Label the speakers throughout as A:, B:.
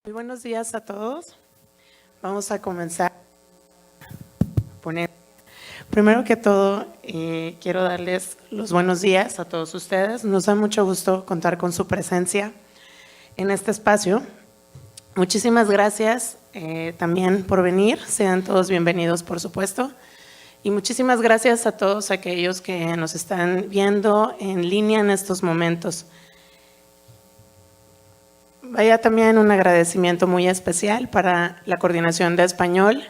A: Muy buenos días a todos. Vamos a comenzar a poner. Primero que todo, quiero darles los buenos días a todos ustedes. Nos da mucho gusto contar con su presencia en este espacio. Muchísimas gracias también por venir. Sean todos bienvenidos, por supuesto. Y muchísimas gracias a todos aquellos que nos están viendo en línea en estos momentos. Vaya también un agradecimiento muy especial para la Coordinación de Español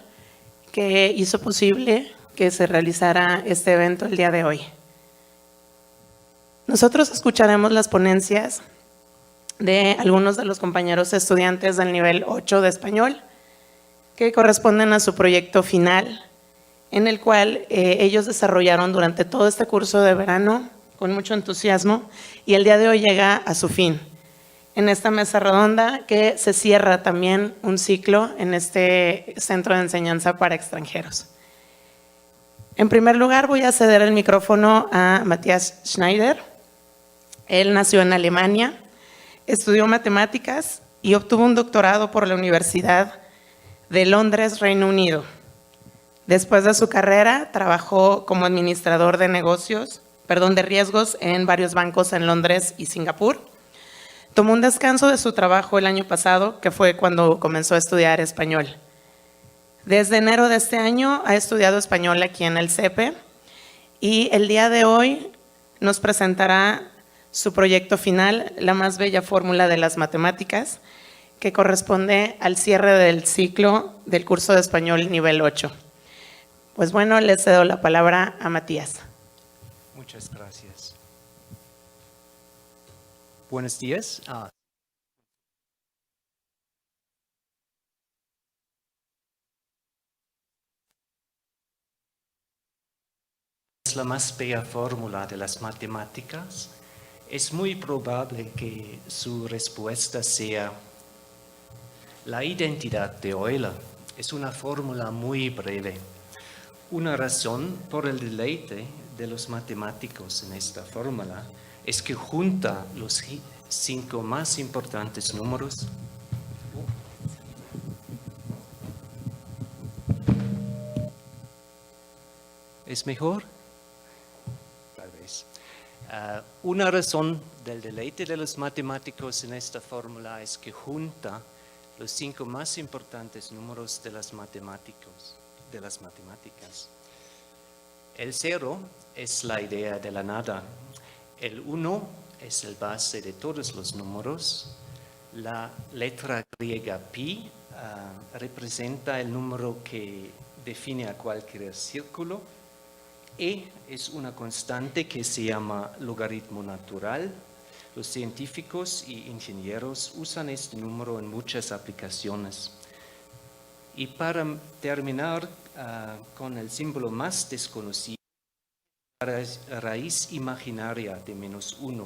A: que hizo posible que se realizara este evento el día de hoy. Nosotros escucharemos las ponencias de algunos de los compañeros estudiantes del nivel 8 de español que corresponden a su proyecto final, en el cual ellos desarrollaron durante todo este curso de verano con mucho entusiasmo y el día de hoy llega a su fin. En esta mesa redonda que se cierra también un ciclo en este centro de enseñanza para extranjeros. En primer lugar, voy a ceder el micrófono a Matthias Schneider. Él nació en Alemania, estudió matemáticas y obtuvo un doctorado por la Universidad de Londres, Reino Unido. Después de su carrera, trabajó como administrador de riesgos en varios bancos en Londres y Singapur. Tomó un descanso de su trabajo el año pasado, que fue cuando comenzó a estudiar español. Desde enero de este año ha estudiado español aquí en el CEPE y el día de hoy nos presentará su proyecto final, La más bella fórmula de las matemáticas, que corresponde al cierre del ciclo del curso de español nivel 8. Pues bueno, le cedo la palabra a Matías.
B: Muchas gracias. Buenos días. Es la más bella fórmula de las matemáticas. Es muy probable que su respuesta sea la identidad de Euler. Es una fórmula muy breve. Una razón por el deleite de los matemáticos en esta fórmula es que junta los 5 más importantes números. ¿Es mejor? Tal vez. Una razón del deleite de los matemáticos en esta fórmula es que junta los 5 más importantes números de las matemáticas. El 0 es la idea de la nada. El 1 es el base de todos los números. La letra griega pi representa el número que define a cualquier círculo. E es una constante que se llama logaritmo natural. Los científicos y ingenieros usan este número en muchas aplicaciones. Y para terminar con el símbolo más desconocido, la raíz imaginaria de -1,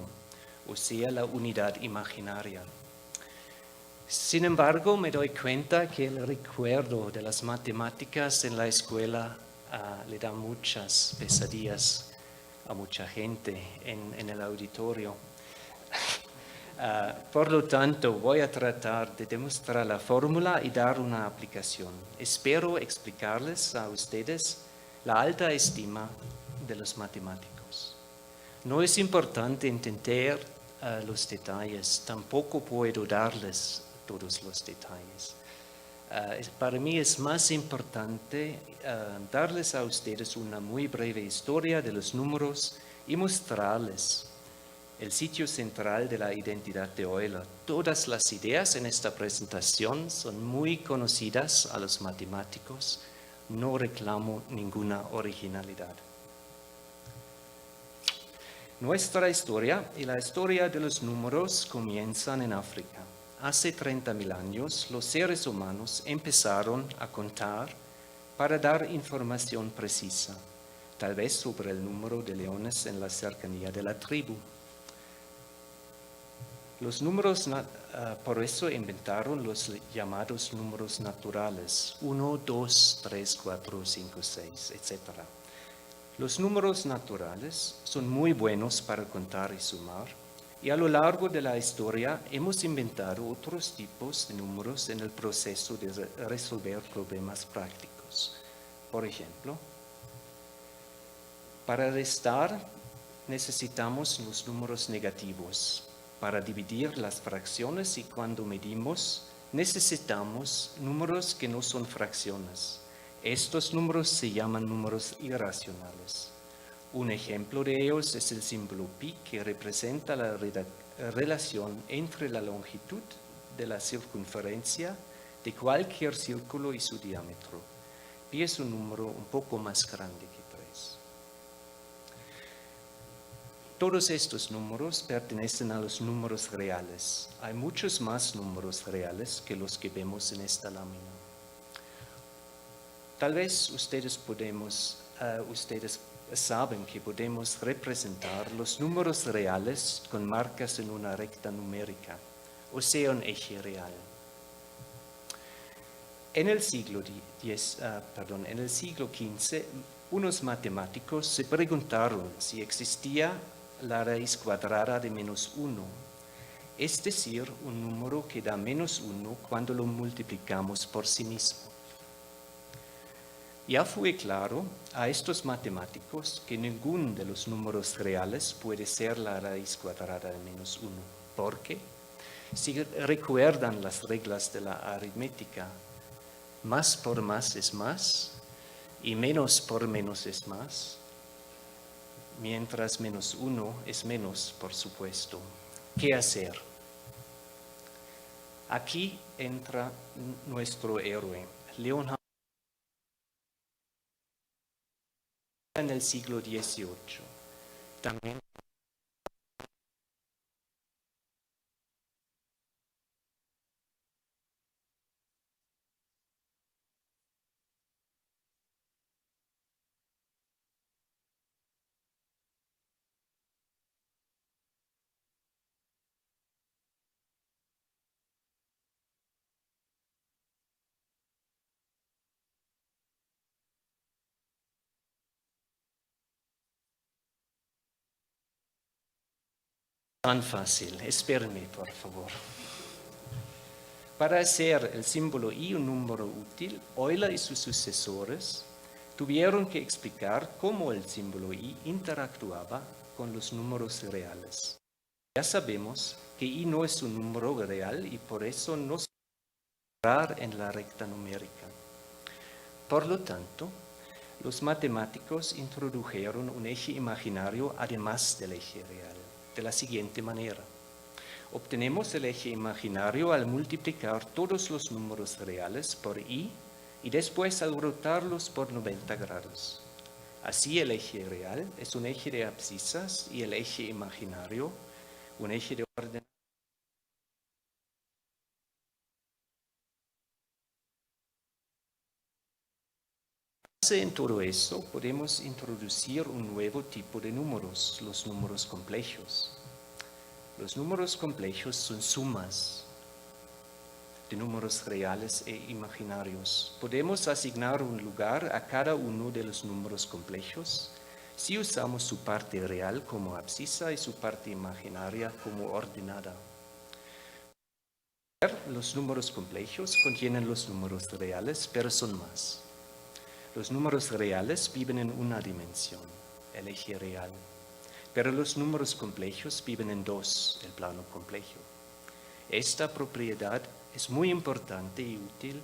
B: o sea, la unidad imaginaria. Sin embargo, me doy cuenta que el recuerdo de las matemáticas en la escuela le da muchas pesadillas a mucha gente en el auditorio. Por lo tanto, voy a tratar de demostrar la fórmula y dar una aplicación. Espero explicarles a ustedes la alta estima de los matemáticos. No es importante entender los detalles, tampoco puedo darles todos los detalles. Para mí es más importante darles a ustedes una muy breve historia de los números y mostrarles el sitio central de la identidad de Euler. Todas las ideas en esta presentación son muy conocidas a los matemáticos. No reclamo ninguna originalidad. Nuestra historia y la historia de los números comienzan en África. Hace 30.000 años, los seres humanos empezaron a contar para dar información precisa, tal vez sobre el número de leones en la cercanía de la tribu. Los números, por eso inventaron los llamados números naturales, 1, 2, 3, 4, 5, 6, etc. Los números naturales son muy buenos para contar y sumar. Y a lo largo de la historia hemos inventado otros tipos de números en el proceso de resolver problemas prácticos. Por ejemplo, para restar necesitamos los números negativos. Para dividir las fracciones y cuando medimos necesitamos números que no son fracciones. Estos números se llaman números irracionales. Un ejemplo de ellos es el símbolo pi, que representa la relación entre la longitud de la circunferencia de cualquier círculo y su diámetro. Pi es un número un poco más grande que 3. Todos estos números pertenecen a los números reales. Hay muchos más números reales que los que vemos en esta lámina. Tal vez ustedes saben que podemos representar los números reales con marcas en una recta numérica, o sea, un eje real. En el siglo XV, unos matemáticos se preguntaron si existía la raíz cuadrada de -1, es decir, un número que da -1 cuando lo multiplicamos por sí mismo. Ya fue claro a estos matemáticos que ninguno de los números reales puede ser la raíz cuadrada de -1, porque si recuerdan las reglas de la aritmética, más por más es más y menos por menos es más, mientras -1 es menos, por supuesto. ¿Qué hacer? Aquí entra nuestro héroe, Leonhard, en el siglo XVIII. También tan fácil. Espérenme, por favor. Para hacer el símbolo i un número útil, Euler y sus sucesores tuvieron que explicar cómo el símbolo i interactuaba con los números reales. Ya sabemos que i no es un número real y por eso no se puede entrar en la recta numérica. Por lo tanto, los matemáticos introdujeron un eje imaginario además del eje real, de la siguiente manera. Obtenemos el eje imaginario al multiplicar todos los números reales por i y después al rotarlos por 90 grados. Así el eje real es un eje de abscisas y el eje imaginario un eje de orden. En todo eso podemos introducir un nuevo tipo de números, los números complejos. Los números complejos son sumas de números reales e imaginarios. Podemos asignar un lugar a cada uno de los números complejos si usamos su parte real como abscisa y su parte imaginaria como ordenada. Los números complejos contienen los números reales, pero son más. Los números reales viven en una dimensión, el eje real, pero los números complejos viven en dos, el plano complejo. Esta propiedad es muy importante y útil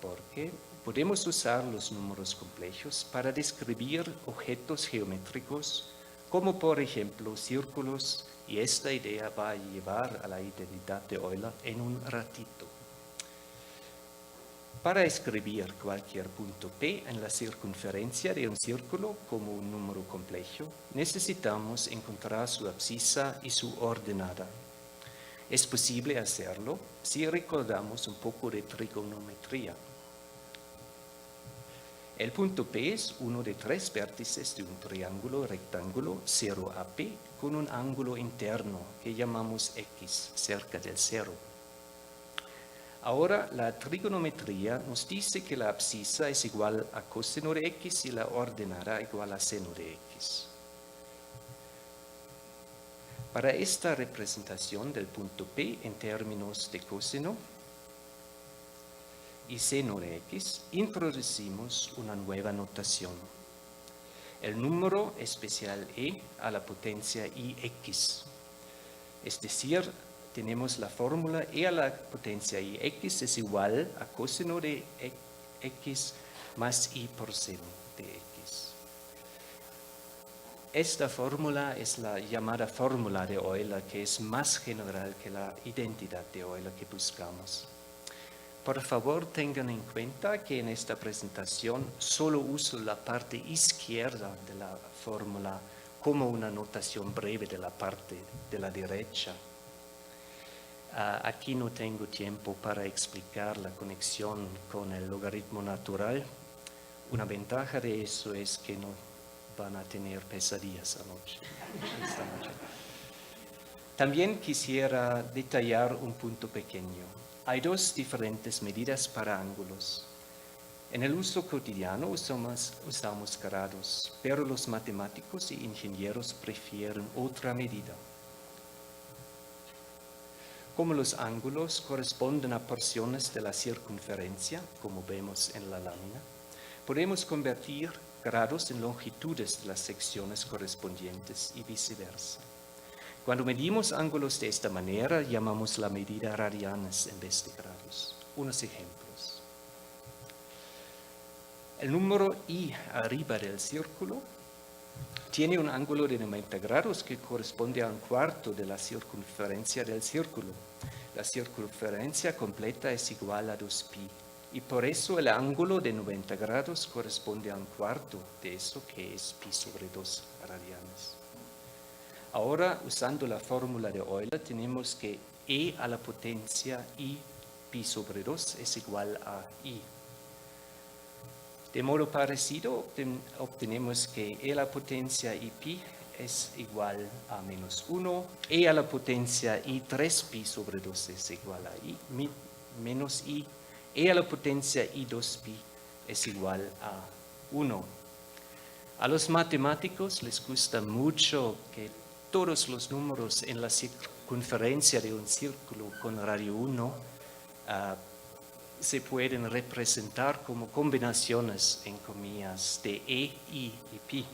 B: porque podemos usar los números complejos para describir objetos geométricos como por ejemplo círculos, y esta idea va a llevar a la identidad de Euler en un ratito. Para escribir cualquier punto P en la circunferencia de un círculo como un número complejo, necesitamos encontrar su abscisa y su ordenada. Es posible hacerlo si recordamos un poco de trigonometría. El punto P es uno de tres vértices de un triángulo rectángulo 0AP con un ángulo interno que llamamos X cerca del cero. Ahora la trigonometría nos dice que la abscisa es igual a coseno de X y la ordenada igual a seno de X. Para esta representación del punto P en términos de coseno y seno de x, introducimos una nueva notación. El número especial e a la potencia ix. Es decir, tenemos la fórmula e a la potencia ix es igual a coseno de x más i por seno de x. Esta fórmula es la llamada fórmula de Euler, que es más general que la identidad de Euler que buscamos. Por favor, tengan en cuenta que en esta presentación solo uso la parte izquierda de la fórmula como una notación breve de la parte de la derecha. Aquí no tengo tiempo para explicar la conexión con el logaritmo natural. Una ventaja de eso es que no van a tener pesadillas esta noche. También quisiera detallar un punto pequeño. Hay dos diferentes medidas para ángulos. En el uso cotidiano usamos grados, pero los matemáticos y ingenieros prefieren otra medida. Como los ángulos corresponden a porciones de la circunferencia, como vemos en la lámina, podemos convertir grados en longitudes de las secciones correspondientes y viceversa. Cuando medimos ángulos de esta manera, llamamos la medida radianes en vez de grados. Unos ejemplos. El número i arriba del círculo tiene un ángulo de 90 grados que corresponde a un cuarto de la circunferencia del círculo. La circunferencia completa es igual a 2pi y por eso el ángulo de 90 grados corresponde a un cuarto de eso que es pi sobre 2 radianes. Ahora, usando la fórmula de Euler, tenemos que e a la potencia i pi sobre 2 es igual a i. De modo parecido, obtenemos que e a la potencia i pi es igual a menos 1, e a la potencia i 3pi sobre 2 es igual a i menos i, e a la potencia i 2pi es igual a 1. A los matemáticos les gusta mucho que todos los números en la circunferencia de un círculo con radio 1 se pueden representar como combinaciones, en comillas, de e, i y pi.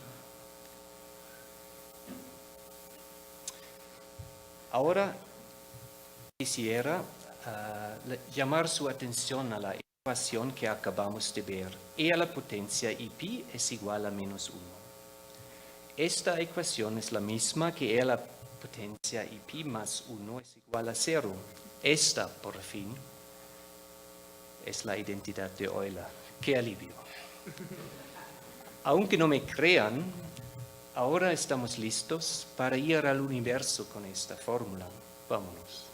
B: Ahora quisiera llamar su atención a la ecuación que acabamos de ver. E a la potencia i pi es igual a menos 1. Esta ecuación es la misma que e a la potencia i pi más 1 es igual a 0. Esta, por fin, es la identidad de Euler. ¡Qué alivio! Aunque no me crean, ahora estamos listos para ir al universo con esta fórmula. Vámonos.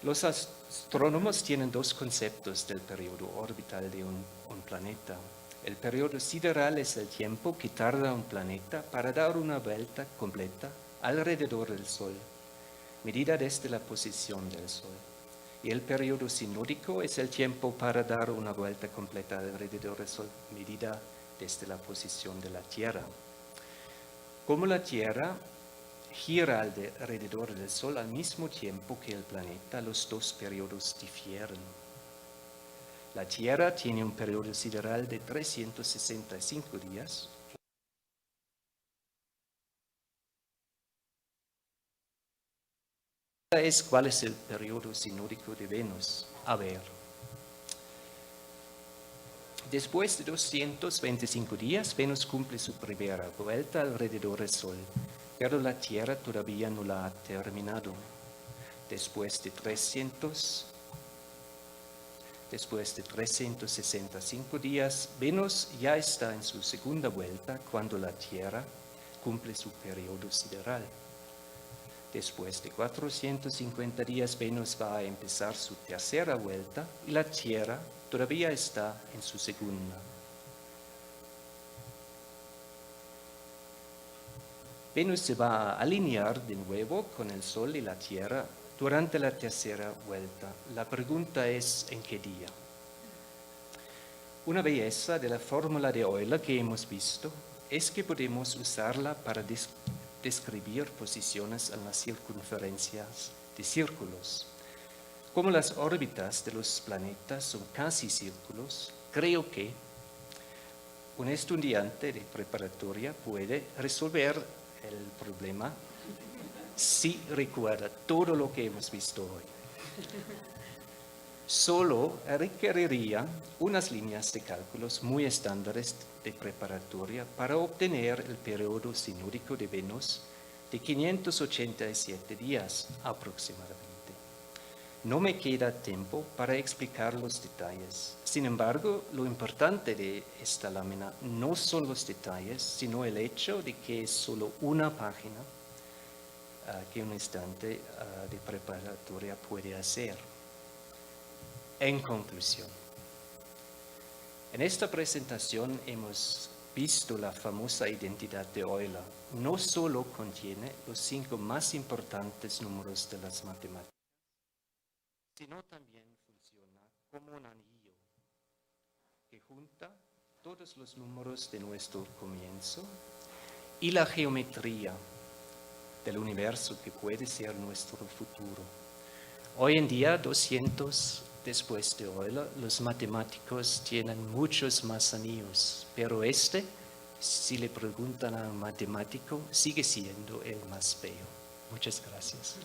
B: Los astrónomos tienen dos conceptos del periodo orbital de un planeta. El periodo sideral es el tiempo que tarda un planeta para dar una vuelta completa alrededor del Sol, medida desde la posición del Sol. Y el periodo sinódico es el tiempo para dar una vuelta completa alrededor del Sol, medida desde la posición de la Tierra. Como la Tierra gira alrededor del Sol al mismo tiempo que el planeta, los dos periodos difieren. La Tierra tiene un periodo sideral de 365 días. ¿Cuál es el periodo sinódico de Venus? A ver. Después de 225 días, Venus cumple su primera vuelta alrededor del Sol, pero la Tierra todavía no la ha terminado. Después de 365 días, Venus ya está en su segunda vuelta cuando la Tierra cumple su periodo sideral. Después de 450 días, Venus va a empezar su tercera vuelta y la Tierra todavía está en su segunda. Venus se va a alinear de nuevo con el Sol y la Tierra durante la tercera vuelta. La pregunta es, ¿en qué día? Una belleza de la fórmula de Euler que hemos visto es que podemos usarla para describir posiciones en las circunferencias de círculos. Como las órbitas de los planetas son casi círculos, creo que un estudiante de preparatoria puede resolver el problema si recuerda todo lo que hemos visto hoy. Solo requeriría unas líneas de cálculos muy estándares de preparatoria para obtener el periodo sinódico de Venus de 587 días aproximadamente. No me queda tiempo para explicar los detalles. Sin embargo, lo importante de esta lámina no son los detalles, sino el hecho de que es solo una página que un estudiante de preparatoria puede hacer. En conclusión, en esta presentación hemos visto la famosa identidad de Euler. No solo contiene los 5 más importantes números de las matemáticas, sino también funciona como un anillo que junta todos los números de nuestro comienzo y la geometría del universo que puede ser nuestro futuro. Hoy en día, 200 después de Euler, los matemáticos tienen muchos más anillos, pero si le preguntan a un matemático, sigue siendo el más bello. Muchas gracias.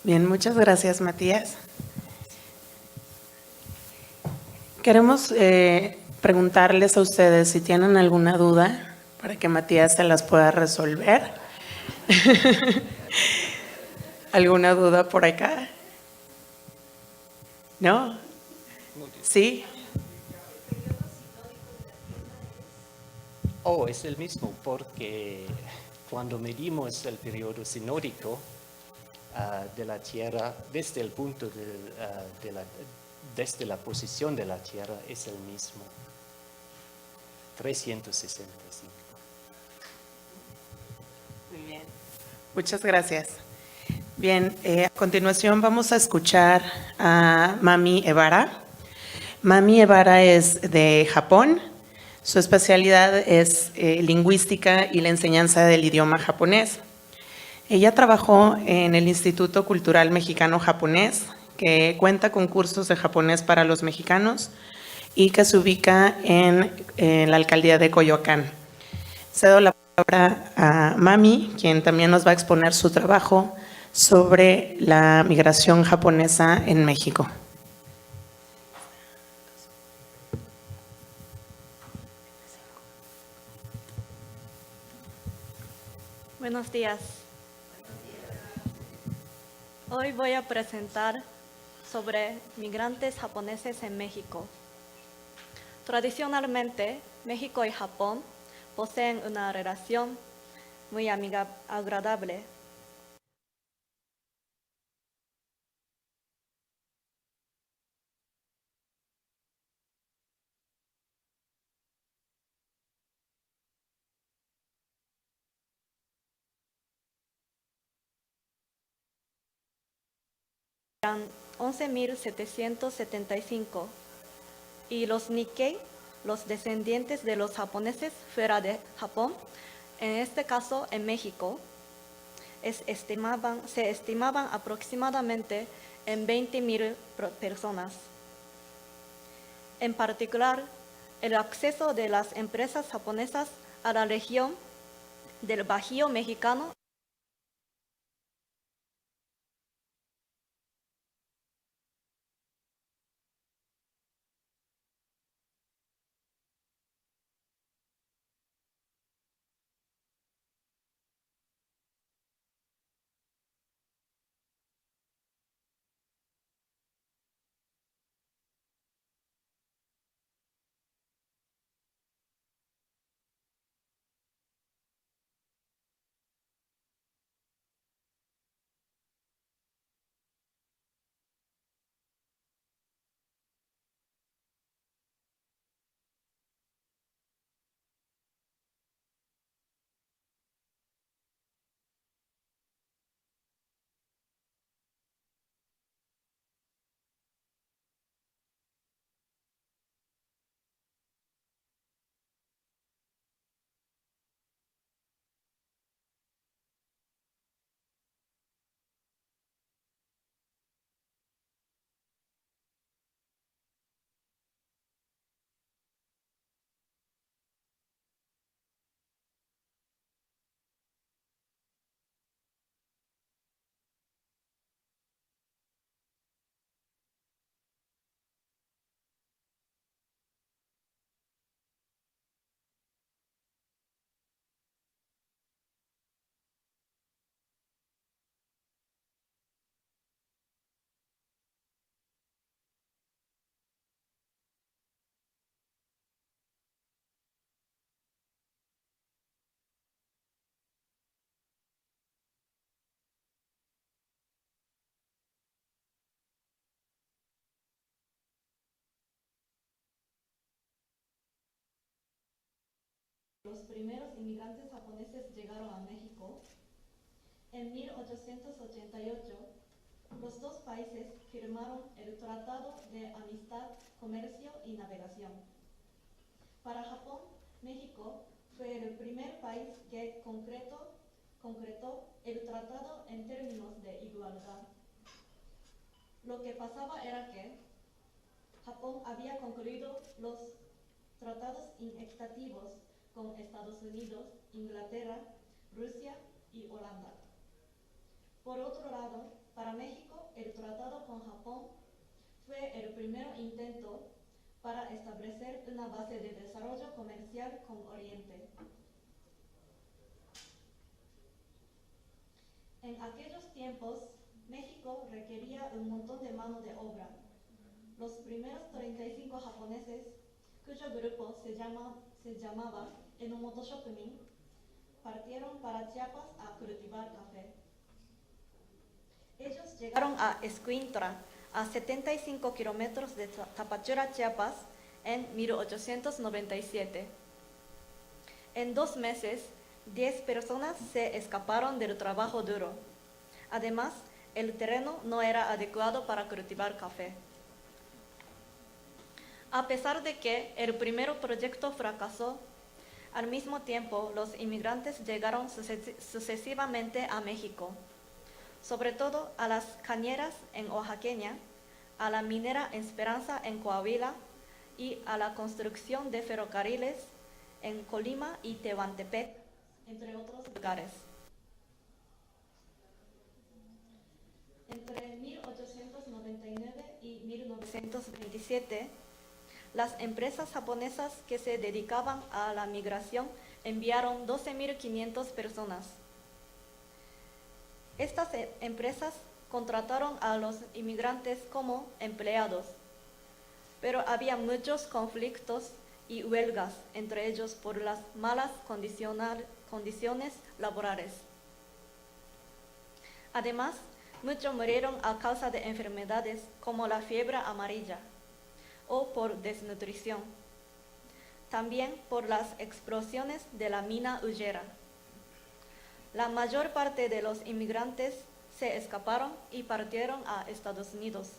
A: Bien, muchas gracias, Matías. Queremos preguntarles a ustedes si tienen alguna duda para que Matías se las pueda resolver. ¿Alguna duda por acá? ¿No? ¿Sí?
B: Oh, es el mismo, porque cuando medimos el periodo sinódico de la Tierra, desde el punto desde la posición de la Tierra, es el mismo, 365.
A: Muy bien. Muchas gracias. Bien, a continuación vamos a escuchar a Mami Ebara. Mami Ebara es de Japón. Su especialidad es lingüística y la enseñanza del idioma japonés. Ella trabajó en el Instituto Cultural Mexicano-Japonés, que cuenta con cursos de japonés para los mexicanos y que se ubica en la alcaldía de Coyoacán. Cedo la palabra a Mami, quien también nos va a exponer su trabajo sobre la migración japonesa en México.
C: Buenos días. Hoy voy a presentar sobre migrantes japoneses en México. Tradicionalmente, México y Japón poseen una relación muy agradable. Eran 11.775 y los Nikkei, los descendientes de los japoneses fuera de Japón, en este caso en México, se estimaban aproximadamente en 20.000 personas. En particular, el acceso de las empresas japonesas a la región del Bajío mexicano Los primeros inmigrantes japoneses llegaron a México. En 1888, los dos países firmaron el Tratado de Amistad, Comercio y Navegación. Para Japón, México fue el primer país que concretó el tratado en términos de igualdad. Lo que pasaba era que Japón había concluido los tratados inequitativos con Estados Unidos, Inglaterra, Rusia y Holanda. Por otro lado, para México, el tratado con Japón fue el primer intento para establecer una base de desarrollo comercial con Oriente. En aquellos tiempos, México requería un montón de mano de obra. Los primeros 35 japoneses, cuyo grupo se llamaba Enomoto Shokunin, partieron para Chiapas a cultivar café. Ellos llegaron a Escuintla, a 75 kilómetros de Tapachula, Chiapas, en 1897. En 2 meses, 10 personas se escaparon del trabajo duro. Además, el terreno no era adecuado para cultivar café. A pesar de que el primer proyecto fracasó, al mismo tiempo los inmigrantes llegaron sucesivamente a México, sobre todo a las cañeras en Oaxaqueña, a la minera Esperanza en Coahuila y a la construcción de ferrocarriles en Colima y Tehuantepec, entre otros lugares. Entre 1899 y 1927, las empresas japonesas que se dedicaban a la migración enviaron 12.500 personas. Estas empresas contrataron a los inmigrantes como empleados, pero había muchos conflictos y huelgas, entre ellos por las malas condiciones laborales. Además, muchos murieron a causa de enfermedades como la fiebre amarilla o por desnutrición. También por las explosiones de la mina Ullera. La mayor parte de los inmigrantes se escaparon y partieron a Estados Unidos.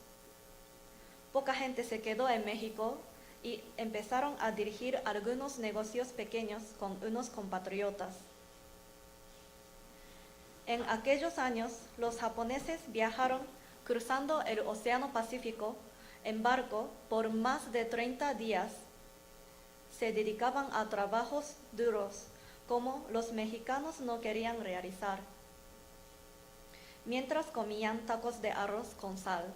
C: Poca gente se quedó en México y empezaron a dirigir algunos negocios pequeños con unos compatriotas. En aquellos años, los japoneses viajaron cruzando el Océano Pacífico en barco por más de 30 días. Se dedicaban a trabajos duros, como los mexicanos no querían realizar, mientras comían tacos de arroz con sal.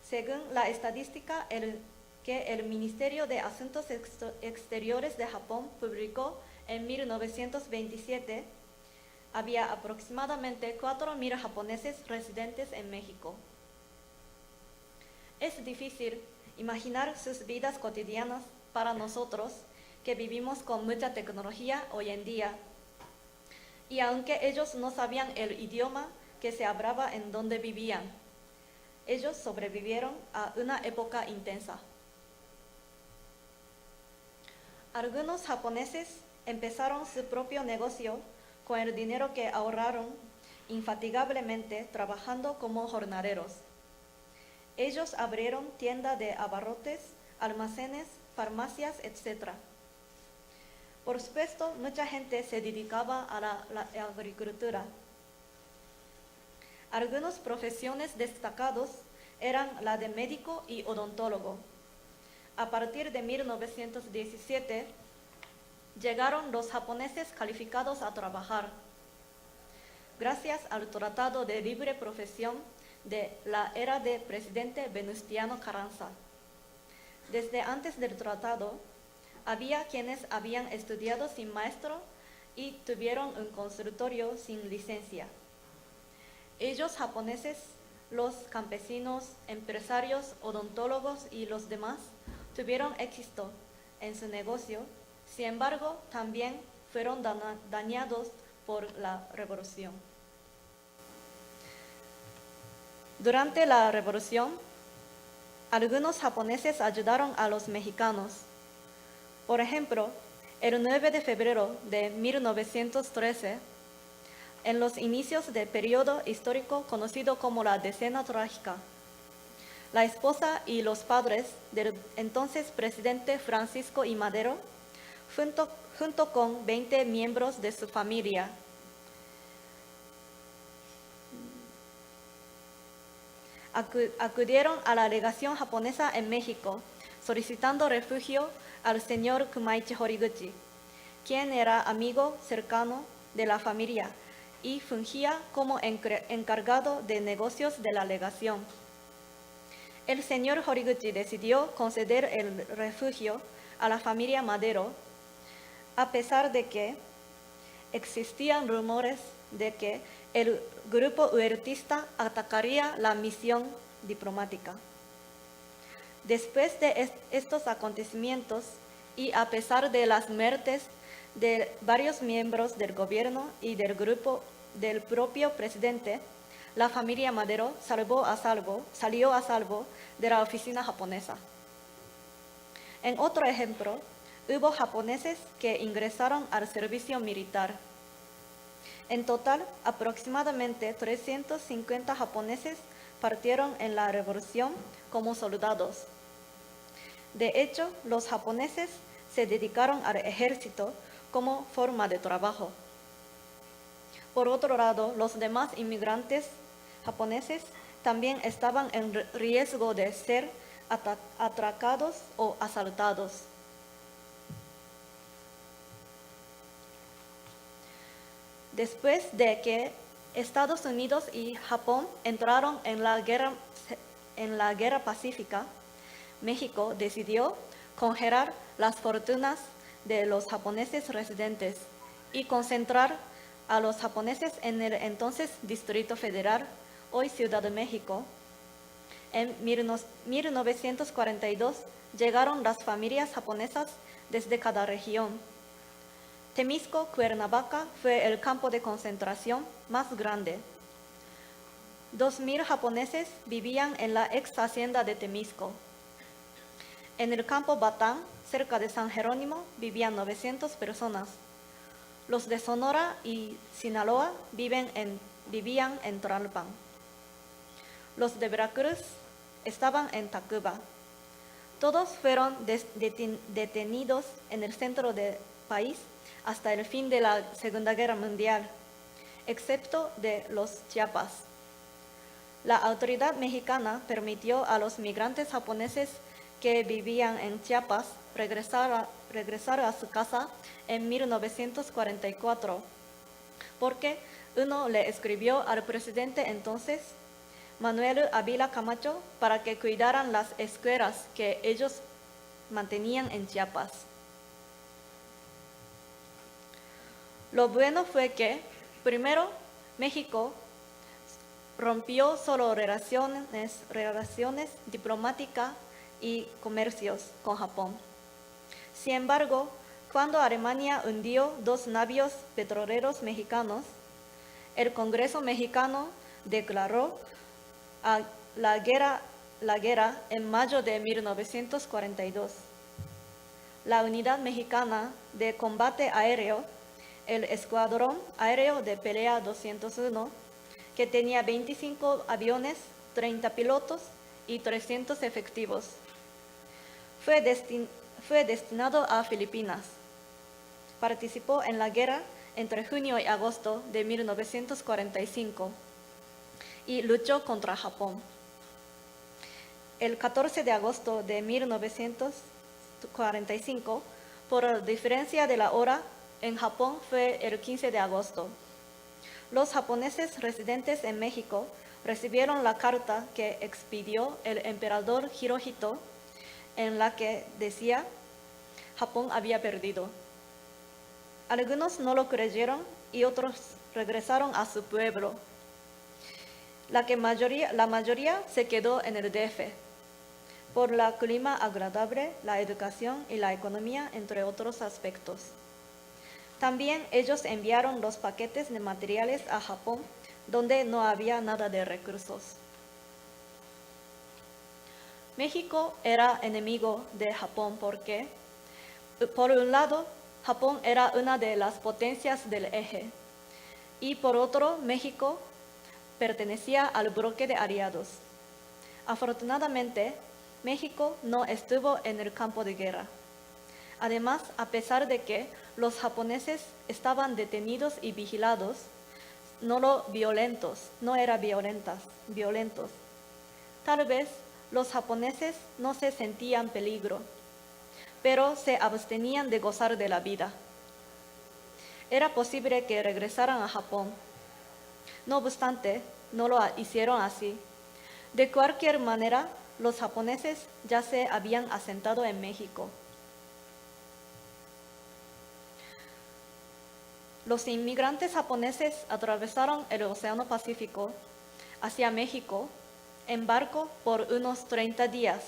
C: Según la estadística que el Ministerio de Asuntos Exteriores de Japón publicó en 1927, había aproximadamente 4.000 japoneses residentes en México. Es difícil imaginar sus vidas cotidianas para nosotros que vivimos con mucha tecnología hoy en día. Y aunque ellos no sabían el idioma que se hablaba en donde vivían, ellos sobrevivieron a una época intensa. Algunos japoneses empezaron su propio negocio con el dinero que ahorraron infatigablemente trabajando como jornaleros. Ellos abrieron tiendas de abarrotes, almacenes, farmacias, etc. Por supuesto, mucha gente se dedicaba a la agricultura. Algunas profesiones destacadas eran la de médico y odontólogo. A partir de 1917, llegaron los japoneses calificados a trabajar. Gracias al Tratado de Libre Profesión de la era del presidente Venustiano Carranza. Desde antes del tratado, había quienes habían estudiado sin maestro y tuvieron un consultorio sin licencia. Ellos japoneses, los campesinos, empresarios, odontólogos y los demás tuvieron éxito en su negocio. Sin embargo, también fueron dañados por la revolución. Durante la revolución, algunos japoneses ayudaron a los mexicanos. Por ejemplo, El 9 de febrero de 1913, en los inicios del periodo histórico conocido como la Decena Trágica, la esposa y los padres del entonces presidente Francisco I. Madero, junto con 20 miembros de su familia, acudieron a la legación japonesa en México solicitando refugio al señor Kumaichi Horiguchi, quien era amigo cercano de la familia y fungía como encargado de negocios de la legación. El señor Horiguchi decidió conceder el refugio a la familia Madero, a pesar de que existían rumores de que el grupo huertista atacaría la misión diplomática. Después de estos acontecimientos y a pesar de las muertes de varios miembros del gobierno y del grupo del propio presidente, la familia Madero salió a salvo de la oficina japonesa. En otro ejemplo, hubo japoneses que ingresaron al servicio militar. En total, aproximadamente 350 japoneses partieron en la revolución como soldados. De hecho, los japoneses se dedicaron al ejército como forma de trabajo. Por otro lado, los demás inmigrantes japoneses también estaban en riesgo de ser atracados o asaltados. Después de que Estados Unidos y Japón entraron en la guerra pacífica, México decidió congelar las fortunas de los japoneses residentes y concentrar a los japoneses en el entonces Distrito Federal, hoy Ciudad de México. En 1942 llegaron las familias japonesas desde cada región. Temisco, Cuernavaca, fue el campo de concentración más grande. 2,000 japoneses vivían en la ex hacienda de Temisco. En el campo Batán, cerca de San Jerónimo, vivían 900 personas. Los de Sonora y Sinaloa vivían en Tlalpan. Los de Veracruz estaban en Tacuba. Todos fueron detenidos en el centro del país hasta el fin de la Segunda Guerra Mundial, excepto de los Chiapas. La autoridad mexicana permitió a los migrantes japoneses que vivían en Chiapas regresar a su casa en 1944, porque uno le escribió al presidente entonces, Manuel Ávila Camacho, para que cuidaran las escuelas que ellos mantenían en Chiapas. Lo bueno fue que, primero, México rompió solo relaciones diplomáticas y comercios con Japón. Sin embargo, cuando Alemania hundió 2 navíos petroleros mexicanos, el Congreso mexicano declaró la guerra en mayo de 1942. La Unidad Mexicana de Combate Aéreo, el Escuadrón Aéreo de Pelea 201, que tenía 25 aviones, 30 pilotos y 300 efectivos, fue destinado a Filipinas. Participó en la guerra entre junio y agosto de 1945 y luchó contra Japón. El 14 de agosto de 1945, por diferencia de la hora, en Japón fue el 15 de agosto. Los japoneses residentes en México recibieron la carta que expidió el emperador Hirohito, en la que decía Japón había perdido. Algunos no lo creyeron y otros regresaron a su pueblo. La mayoría se quedó en el DF por el clima agradable, la educación y la economía, entre otros aspectos. También ellos enviaron los paquetes de materiales a Japón, donde no había nada de recursos. México era enemigo de Japón porque, por un lado, Japón era una de las potencias del eje y por otro, México pertenecía al bloque de aliados. Afortunadamente, México no estuvo en el campo de guerra. Además, a pesar de que los japoneses estaban detenidos y vigilados, no eran violentos. Tal vez los japoneses no se sentían peligro, pero se abstenían de gozar de la vida. Era posible que regresaran a Japón. No obstante, no lo hicieron así. De cualquier manera, los japoneses ya se habían asentado en México. Los inmigrantes japoneses atravesaron el Océano Pacífico hacia México en barco por unos 30 días,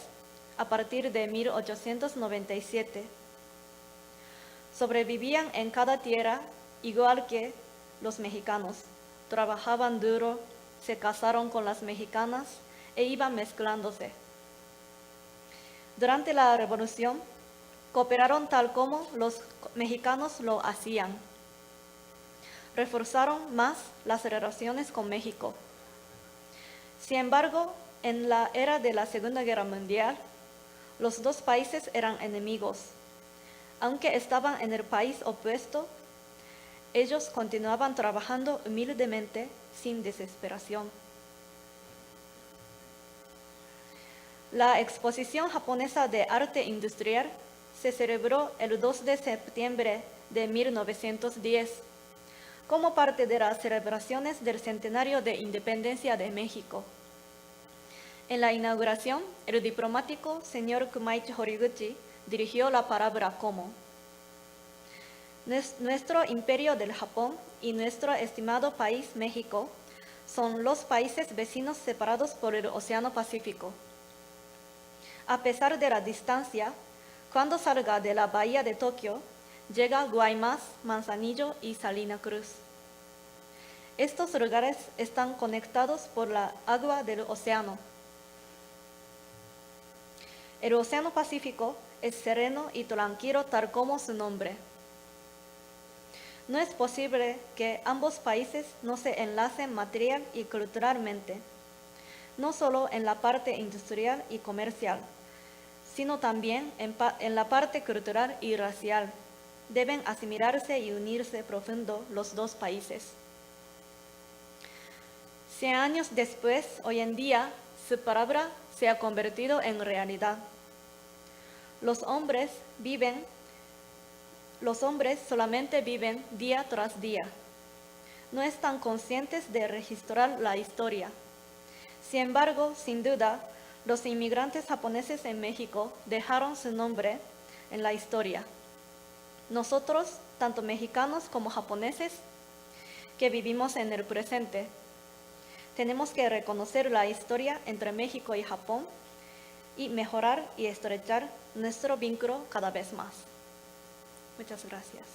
C: a partir de 1897. Sobrevivían en cada tierra igual que los mexicanos. Trabajaban duro, se casaron con las mexicanas e iban mezclándose. Durante la Revolución, cooperaron tal como los mexicanos lo hacían. Reforzaron más las relaciones con México. Sin embargo, en la era de la Segunda Guerra Mundial, los dos países eran enemigos. Aunque estaban en el país opuesto, ellos continuaban trabajando humildemente, sin desesperación. La exposición japonesa de arte industrial se celebró el 2 de septiembre de 1910 como parte de las celebraciones del centenario de independencia de México. En la inauguración, el diplomático señor Kumaichi Horiguchi dirigió la palabra como: nuestro imperio del Japón y nuestro estimado país México son los países vecinos separados por el Océano Pacífico. A pesar de la distancia, cuando salga de la bahía de Tokio, llega a Guaymas, Manzanillo y Salina Cruz. Estos lugares están conectados por la agua del océano. El Océano Pacífico es sereno y tranquilo tal como su nombre. No es posible que ambos países no se enlacen material y culturalmente, no solo en la parte industrial y comercial, sino también en la parte cultural y racial. Deben asimilarse y unirse profundo los dos países. 100 años después, hoy en día, su palabra se ha convertido en realidad. Los hombres solamente viven día tras día. No están conscientes de registrar la historia. Sin embargo, sin duda, los inmigrantes japoneses en México dejaron su nombre en la historia. Nosotros, tanto mexicanos como japoneses, que vivimos en el presente, tenemos que reconocer la historia entre México y Japón y mejorar y estrechar nuestro vínculo cada vez más. Muchas gracias.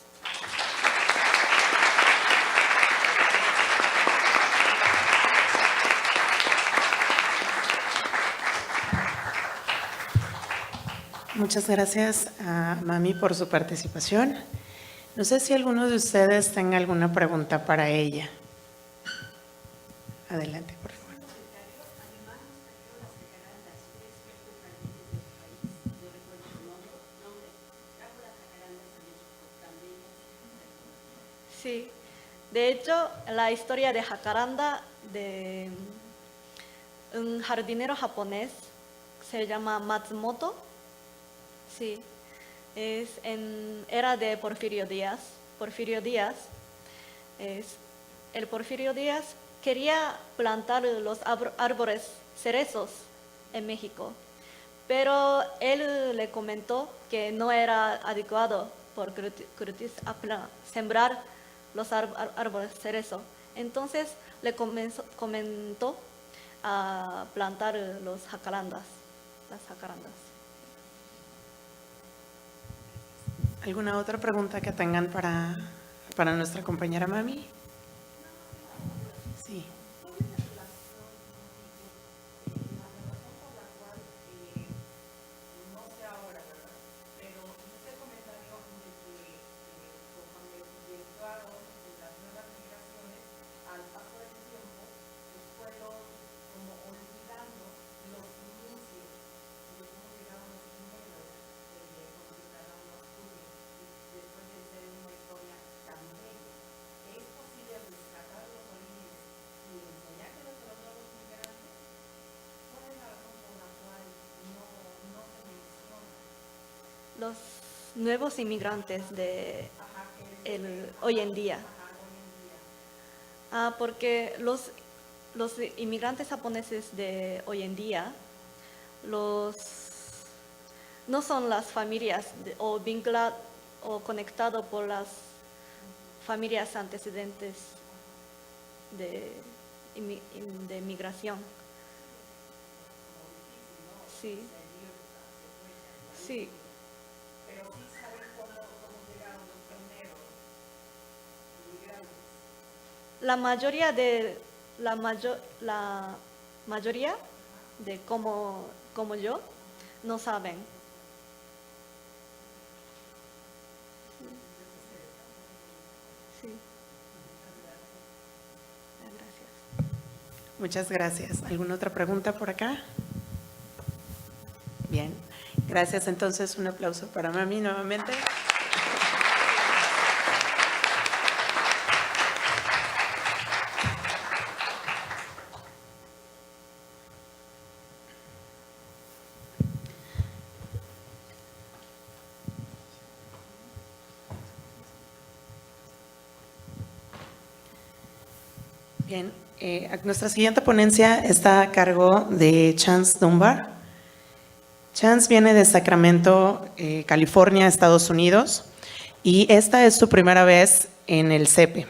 A: Muchas gracias a Mami por su participación. No sé si alguno de ustedes tenga alguna pregunta para ella. Adelante, por favor.
C: Sí, de hecho, la historia de Jacaranda, de un jardinero japonés, se llama Matsumoto. Sí, era de Porfirio Díaz. El Porfirio Díaz quería plantar los árboles cerezos en México, pero él le comentó que no era adecuado por sembrar los árboles cerezo. Entonces le comentó a plantar las jacarandas.
A: ¿Alguna otra pregunta que tengan para nuestra compañera Mami? Sí.
C: los nuevos inmigrantes hoy en día. Porque los inmigrantes japoneses de hoy en día no son las familias o vinculados o conectados por las familias antecedentes de migración. Sí. Sí.
D: Pero sí saben cómo llegaron los primeros inmigrantes.
C: La mayoría de como yo no saben. Sí. Gracias.
A: Muchas gracias. ¿Alguna otra pregunta por acá? Bien, gracias. Entonces, un aplauso para Mami nuevamente. Bien, nuestra siguiente ponencia está a cargo de Chance Dunbar. Chance viene de Sacramento, California, Estados Unidos, y esta es su primera vez en el CEPE.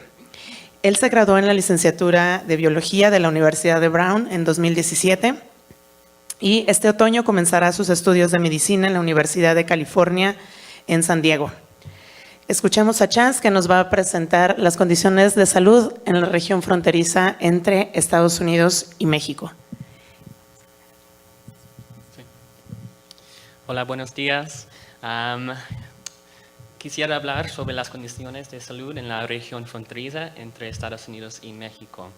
A: Él se graduó en la licenciatura de Biología de la Universidad de Brown en 2017 y este otoño comenzará sus estudios de Medicina en la Universidad de California en San Diego. Escuchemos a Chance, que nos va a presentar las condiciones de salud en la región fronteriza entre Estados Unidos y México.
E: Hola, buenos días. Quisiera hablar sobre las condiciones de salud en la región fronteriza entre Estados Unidos y México.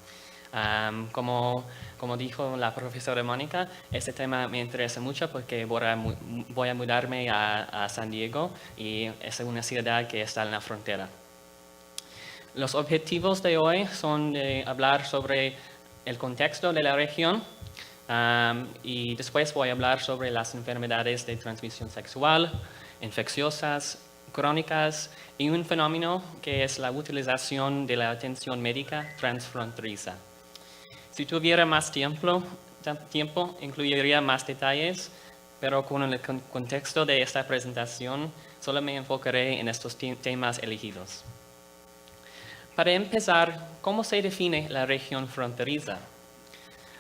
E: Como dijo la profesora Mónica, este tema me interesa mucho porque voy a mudarme a San Diego y es una ciudad que está en la frontera. Los objetivos de hoy son de hablar sobre el contexto de la región y después voy a hablar sobre las enfermedades de transmisión sexual, infecciosas, crónicas y un fenómeno que es la utilización de la atención médica transfronteriza. Si tuviera más tiempo, incluiría más detalles, pero con el contexto de esta presentación, solo me enfocaré en estos temas elegidos. Para empezar, ¿cómo se define la región fronteriza?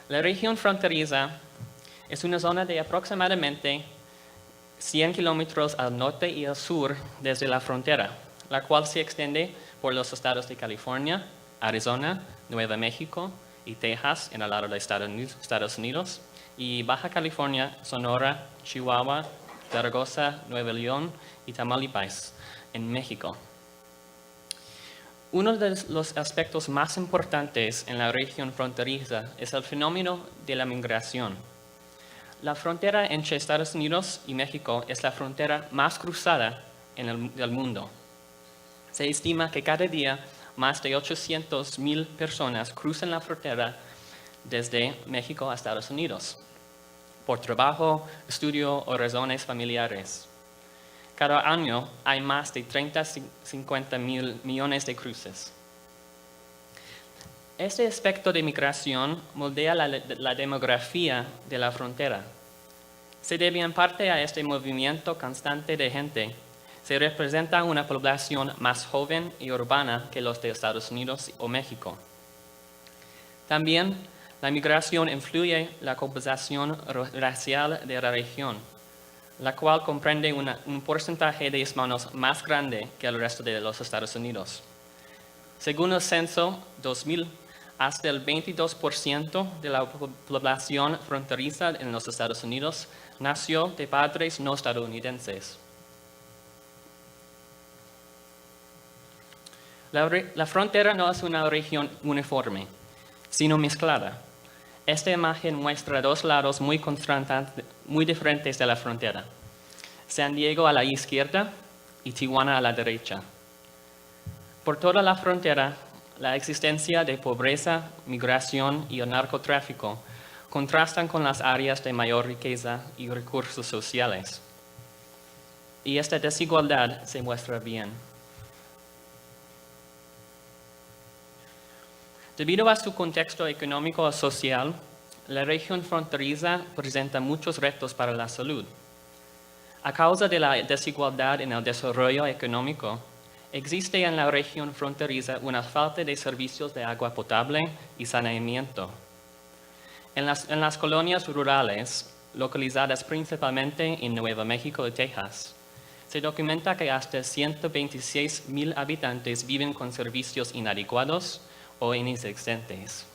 E: La región fronteriza es una zona de aproximadamente 100 kilómetros al norte y al sur desde la frontera, la cual se extiende por los estados de California, Arizona, Nuevo México y Texas en el lado de Estados Unidos, y Baja California, Sonora, Chihuahua, Zaragoza, Nuevo León y Tamaulipas en México. Uno de los aspectos más importantes en la región fronteriza es el fenómeno de la migración. La frontera entre Estados Unidos y México es la frontera más cruzada del mundo. Se estima que cada día más de 800,000 personas cruzan la frontera desde México a Estados Unidos, por trabajo, estudio o razones familiares. Cada año hay más de 50 mil millones de cruces. Este aspecto de migración moldea la demografía de la frontera. Se debe en parte a este movimiento constante de gente. Se representa una población más joven y urbana que los de Estados Unidos o México. También la migración influye en la composición racial de la región, la cual comprende un porcentaje de hispanos más grande que el resto de los Estados Unidos. Según el censo 2000, hasta el 22% de la población fronteriza en los Estados Unidos nació de padres no estadounidenses. La frontera no es una región uniforme, sino mezclada. Esta imagen muestra dos lados muy diferentes de la frontera: San Diego a la izquierda y Tijuana a la derecha. Por toda la frontera, la existencia de pobreza, migración y el narcotráfico contrastan con las áreas de mayor riqueza y recursos sociales. y esta desigualdad se muestra bien. Debido a su contexto económico y social, la región fronteriza presenta muchos retos para la salud. A causa de la desigualdad en el desarrollo económico, existe en la región fronteriza una falta de servicios de agua potable y saneamiento. En las colonias rurales, localizadas principalmente en Nuevo México y Texas, se documenta que hasta 126,000 habitantes viven con servicios inadecuados o inexistentes.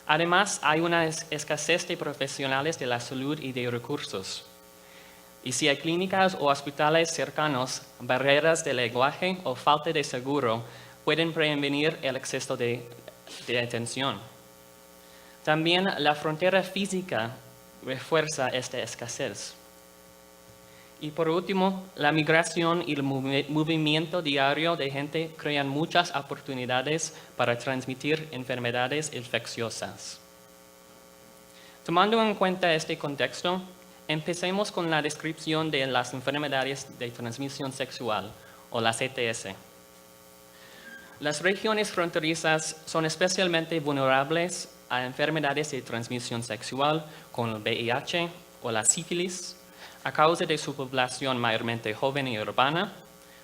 E: Además, hay una escasez de profesionales de la salud y de recursos. Y si hay clínicas o hospitales cercanos, barreras de lenguaje o falta de seguro pueden prevenir el exceso de atención. También la frontera física refuerza esta escasez. Y por último, la migración y el movimiento diario de gente crean muchas oportunidades para transmitir enfermedades infecciosas. Tomando en cuenta este contexto, empecemos con la descripción de las enfermedades de transmisión sexual, o las ETS. Las regiones fronterizas son especialmente vulnerables a enfermedades de transmisión sexual, como el VIH o la sífilis, a causa de su población mayormente joven y urbana,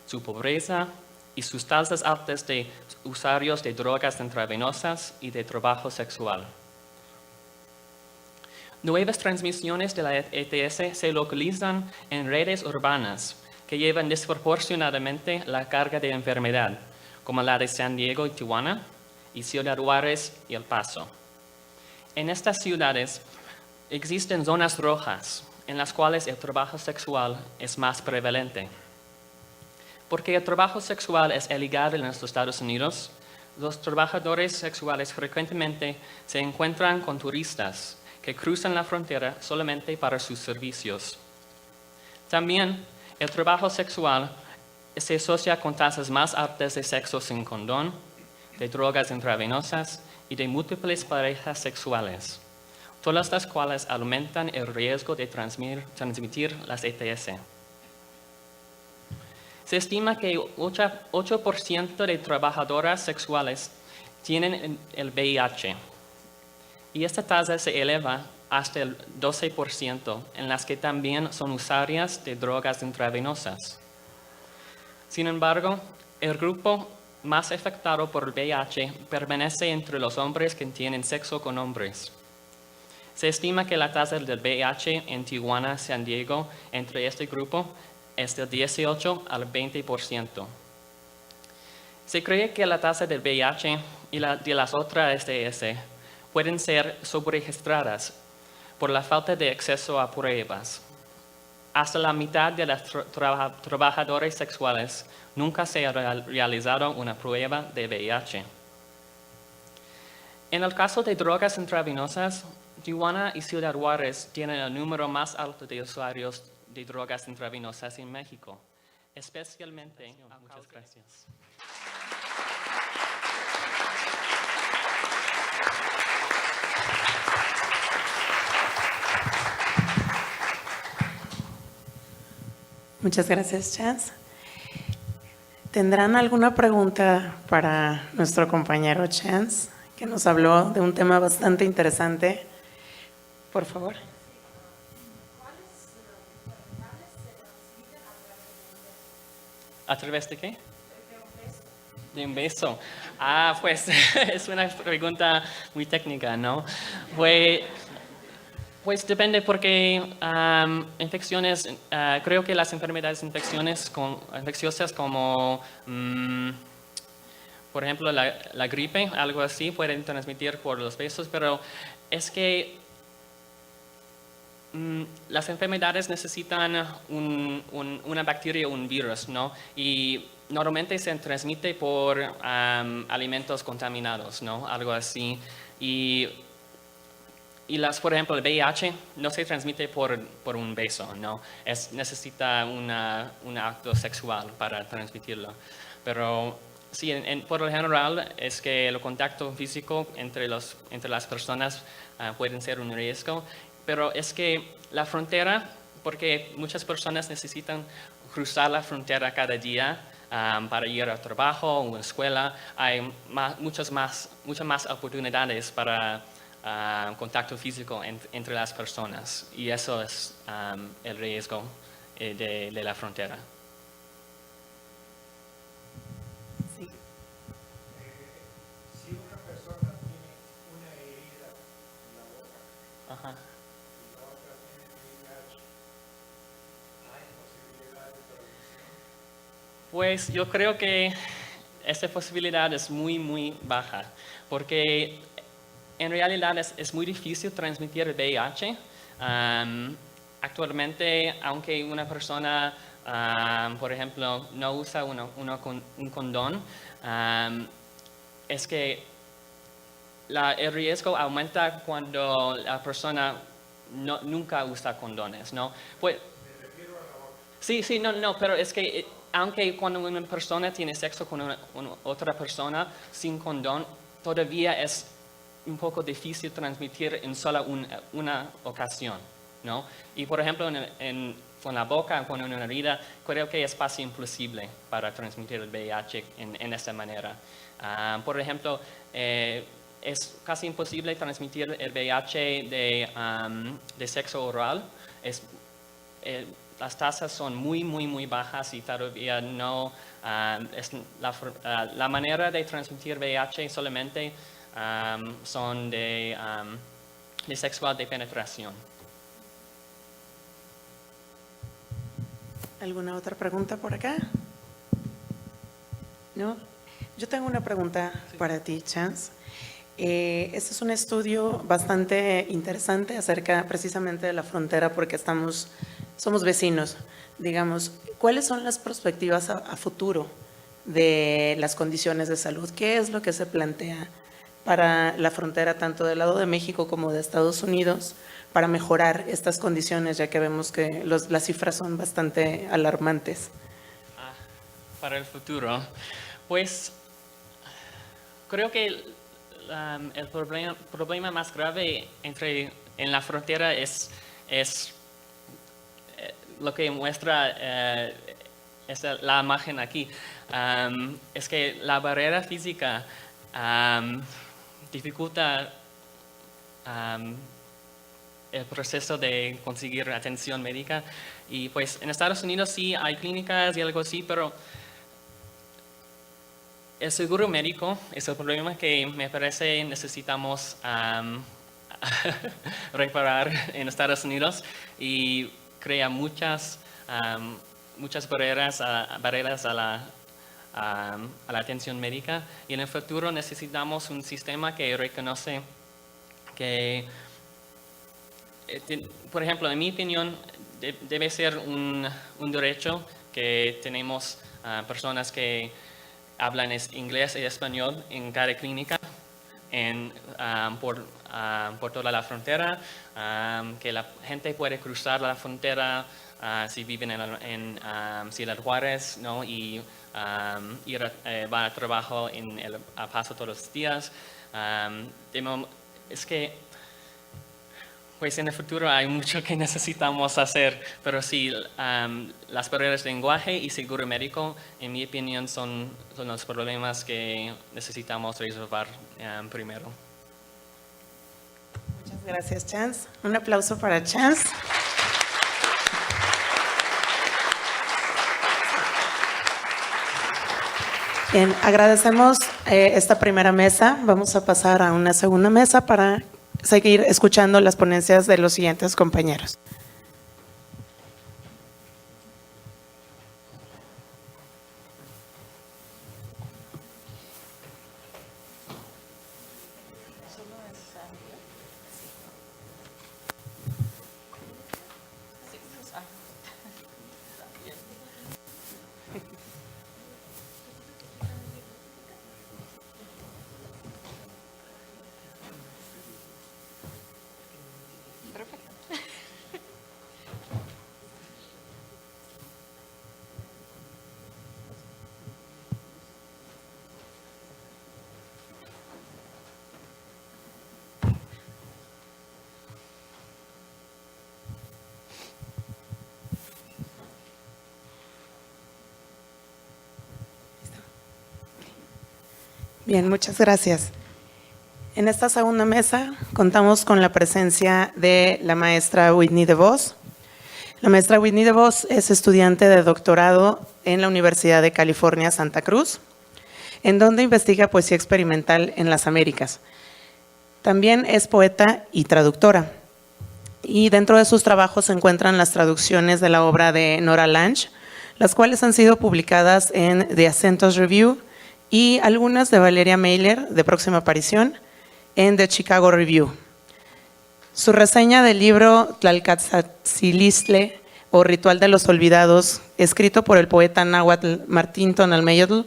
E: su pobreza y sus tasas altas de usuarios de drogas intravenosas y de trabajo sexual. Nuevas transmisiones de la ETS se localizan en redes urbanas que llevan desproporcionadamente la carga de enfermedad, como la de San Diego y Tijuana, y Ciudad Juárez y El Paso. En estas ciudades existen zonas rojas, en las cuales el trabajo sexual es más prevalente. Porque el trabajo sexual es ilegal en los Estados Unidos, los trabajadores sexuales frecuentemente se encuentran con turistas que cruzan la frontera solamente para sus servicios. También el trabajo sexual se asocia con tasas más altas de sexo sin condón, de drogas intravenosas y de múltiples parejas sexuales, todas las cuales aumentan el riesgo de transmitir las ETS. Se estima que 8% de trabajadoras sexuales tienen el VIH, y esta tasa se eleva hasta el 12% en las que también son usuarias de drogas intravenosas. Sin embargo, el grupo más afectado por el VIH permanece entre los hombres que tienen sexo con hombres. Se estima que la tasa del VIH en Tijuana, San Diego, entre este grupo es del 18 al 20%. Se cree que la tasa del VIH y de las otras STS pueden ser subregistradas por la falta de acceso a pruebas. Hasta la mitad de los trabajadores sexuales nunca se ha realizado una prueba de VIH. En el caso de drogas intravenosas, Tijuana y Ciudad Juárez tienen el número más alto de usuarios de drogas intravenosas en México, especialmente. Muchas gracias.
A: Muchas gracias, Chance. ¿Tendrán alguna pregunta para nuestro compañero Chance, que nos habló de un tema bastante interesante? Por favor.
E: ¿A través de qué? De un beso. Pues es una pregunta muy técnica, ¿no? Pues depende porque infecciones, creo que las enfermedades infecciosas como, por ejemplo, la gripe, algo así, pueden transmitir por los besos, pero es que las enfermedades necesitan una bacteria o un virus, ¿no? Y normalmente se transmite por alimentos contaminados, ¿no? Algo así. Por ejemplo, el VIH no se transmite por un beso, ¿no? Necesita un acto sexual para transmitirlo. Pero sí, por lo general es que el contacto físico entre las personas pueden ser un riesgo. Pero es que la frontera, porque muchas personas necesitan cruzar la frontera cada día para ir al trabajo o a la escuela. Hay muchas más oportunidades para contacto físico entre las personas y eso es el riesgo de la frontera.
A: Sí.
D: Si una persona tiene una herida en la boca
E: Ajá.
D: y la otra tiene VIH, ¿hay posibilidad de transmisión?
E: Pues yo creo que esta posibilidad es muy, muy baja, porque en realidad es muy difícil transmitir el VIH. Actualmente, aunque una persona, por ejemplo, no usa un condón, es que el riesgo aumenta cuando la persona nunca usa condones, ¿no? Pues, sí, no, pero es que aunque cuando una persona tiene sexo con otra persona sin condón, todavía es un poco difícil transmitir en solo una ocasión, ¿no? Y por ejemplo, con la boca, con una herida, creo que es casi imposible para transmitir el VIH en esta manera. Por ejemplo, es casi imposible transmitir el VIH de sexo oral. Las tasas son muy, muy, muy bajas y todavía no es la manera de transmitir VIH solamente son de sexual de penetración.
A: ¿Alguna otra pregunta por acá? ¿No? Yo tengo una pregunta para ti, Chance. Este es un estudio bastante interesante acerca precisamente de la frontera porque somos vecinos, digamos. ¿Cuáles son las perspectivas a futuro de las condiciones de salud? ¿Qué es lo que se plantea para la frontera tanto del lado de México como de Estados Unidos para mejorar estas condiciones, ya que vemos que las cifras son bastante alarmantes?
E: Para el futuro, pues creo que el problema más grave en la frontera es lo que muestra la imagen aquí. Es que la barrera física dificulta el proceso de conseguir atención médica. Y pues en Estados Unidos sí hay clínicas y algo así, pero el seguro médico es el problema que me parece necesitamos reparar en Estados Unidos y crea muchas barreras a la atención médica. Y en el futuro necesitamos un sistema que reconoce que, por ejemplo, en mi opinión, debe ser un derecho que tenemos personas que hablan inglés y español en cada clínica por toda la frontera, que la gente puede cruzar la frontera si viven en Ciudad Juárez, ¿no? Y va al trabajo en El Paso todos los días. Es que pues en el futuro hay mucho que necesitamos hacer, pero sí, las barreras de lenguaje y seguro médico, en mi opinión, son los problemas que necesitamos resolver primero.
A: Muchas gracias, Chance. Un aplauso para Chance. Bien, agradecemos esta primera mesa. Vamos a pasar a una segunda mesa para seguir escuchando las ponencias de los siguientes compañeros. Bien, muchas gracias. En esta segunda mesa contamos con la presencia de la maestra Whitney DeVos. La maestra Whitney DeVos es estudiante de doctorado en la Universidad de California, Santa Cruz, en donde investiga poesía experimental en las Américas. También es poeta y traductora. Y dentro de sus trabajos se encuentran las traducciones de la obra de Nora Lange, las cuales han sido publicadas en The Acentos Review, y algunas de Valeria Mailer, de próxima aparición, en The Chicago Review. Su reseña del libro Tlalcatzilistle, o Ritual de los Olvidados, escrito por el poeta náhuatl Martín Tonalmeyotl,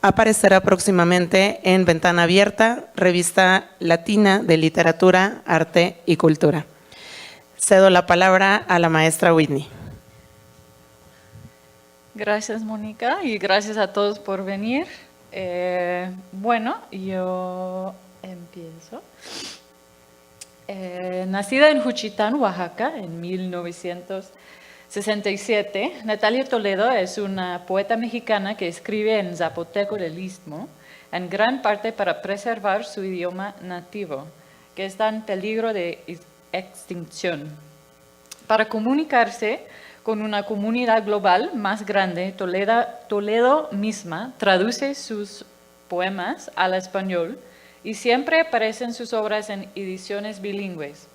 A: aparecerá próximamente en Ventana Abierta, revista latina de literatura, arte y cultura. Cedo la palabra a la maestra Whitney.
F: Gracias, Mónica, y gracias a todos por venir. Bueno, yo empiezo. Nacida en Juchitán, Oaxaca, en 1967, Natalia Toledo es una poeta mexicana que escribe en zapoteco del Istmo, en gran parte para preservar su idioma nativo, que está en peligro de extinción. Para comunicarse con una comunidad global más grande, Toledo misma traduce sus poemas al español y siempre aparecen sus obras en ediciones bilingües.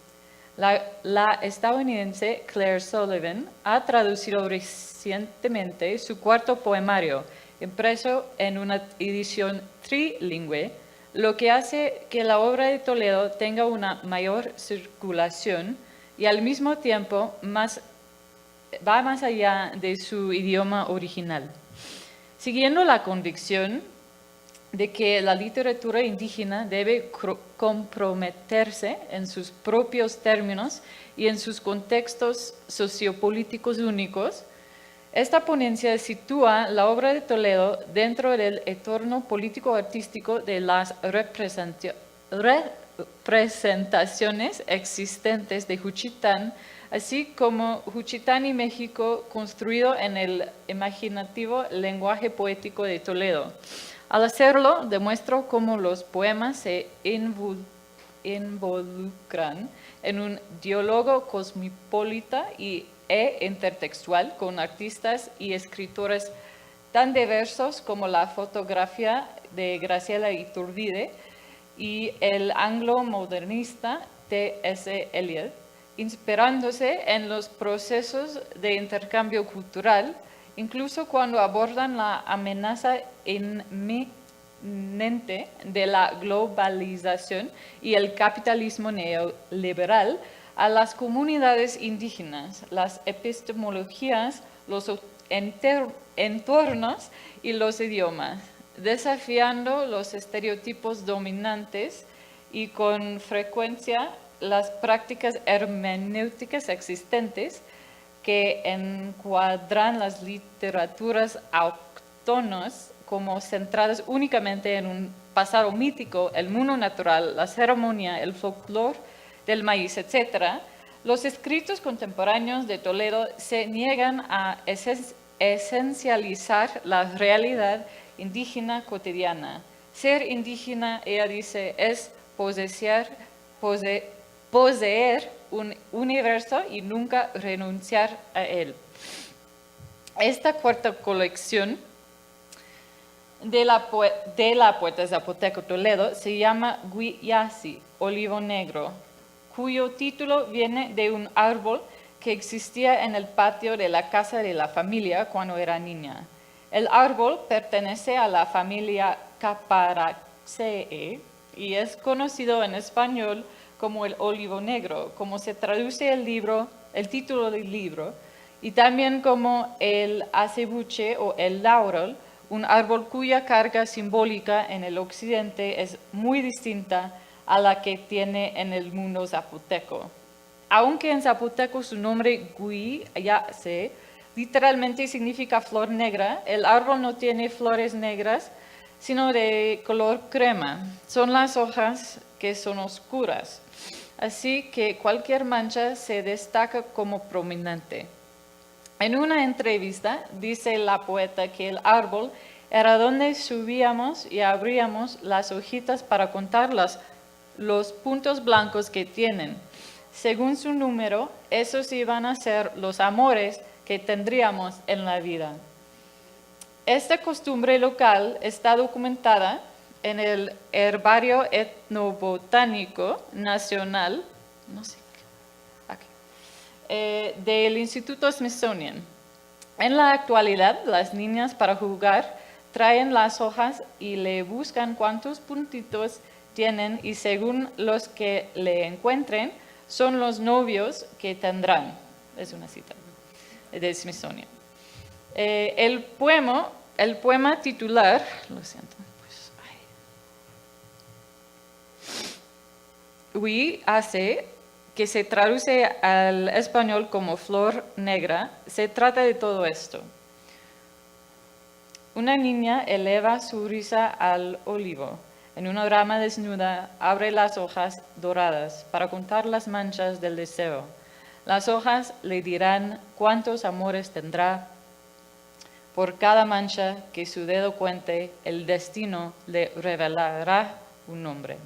F: La estadounidense Claire Sullivan ha traducido recientemente su cuarto poemario, impreso en una edición trilingüe, lo que hace que la obra de Toledo tenga una mayor circulación y al mismo tiempo va más allá de su idioma original. Siguiendo la convicción de que la literatura indígena debe comprometerse en sus propios términos y en sus contextos sociopolíticos únicos, esta ponencia sitúa la obra de Toledo dentro del entorno político-artístico de las representaciones existentes de Juchitán, así como Juchitán y México construido en el imaginativo lenguaje poético de Toledo. Al hacerlo, demuestro cómo los poemas se involucran en un diálogo cosmopolita e intertextual con artistas y escritores tan diversos como la fotografía de Graciela Iturbide y el anglo-modernista T.S. Eliot, inspirándose en los procesos de intercambio cultural, incluso cuando abordan la amenaza inminente de la globalización y el capitalismo neoliberal a las comunidades indígenas, las epistemologías, los entornos y los idiomas, desafiando los estereotipos dominantes y con frecuencia las prácticas hermenéuticas existentes que encuadran las literaturas autóctonas como centradas únicamente en un pasado mítico, el mundo natural, la ceremonia, el folclore del maíz, etc., los escritos contemporáneos de Toledo se niegan a esencializar la realidad indígena cotidiana. Ser indígena, ella dice, es poseer un universo y nunca renunciar a él. Esta cuarta colección de la poeta zapoteca Toledo se llama Guiyasi, Olivo Negro, cuyo título viene de un árbol que existía en el patio de la casa de la familia cuando era niña. El árbol pertenece a la familia Caparaceae y es conocido en español como el olivo negro, como se traduce el título del libro, y también como el acebuche o el laurel, un árbol cuya carga simbólica en el occidente es muy distinta a la que tiene en el mundo zapoteco. Aunque en zapoteco su nombre Guiyase literalmente significa flor negra, el árbol no tiene flores negras, sino de color crema. Son las hojas que son oscuras, así que cualquier mancha se destaca como prominente. En una entrevista dice la poeta que el árbol era donde subíamos y abríamos las hojitas para contar los puntos blancos que tienen. Según su número, esos iban a ser los amores que tendríamos en la vida. Esta costumbre local está documentada en el Herbario Etnobotánico Nacional del Instituto Smithsonian. En la actualidad, las niñas para jugar traen las hojas y le buscan cuántos puntitos tienen y según los que le encuentren, son los novios que tendrán. Es una cita de Smithsonian. El poema titular, lo siento, Hui hace, que se traduce al español como flor negra, se trata de todo esto. Una niña eleva su risa al olivo. En una rama desnuda abre las hojas doradas para contar las manchas del deseo. Las hojas le dirán cuántos amores tendrá. Por cada mancha que su dedo cuente, el destino le revelará un nombre.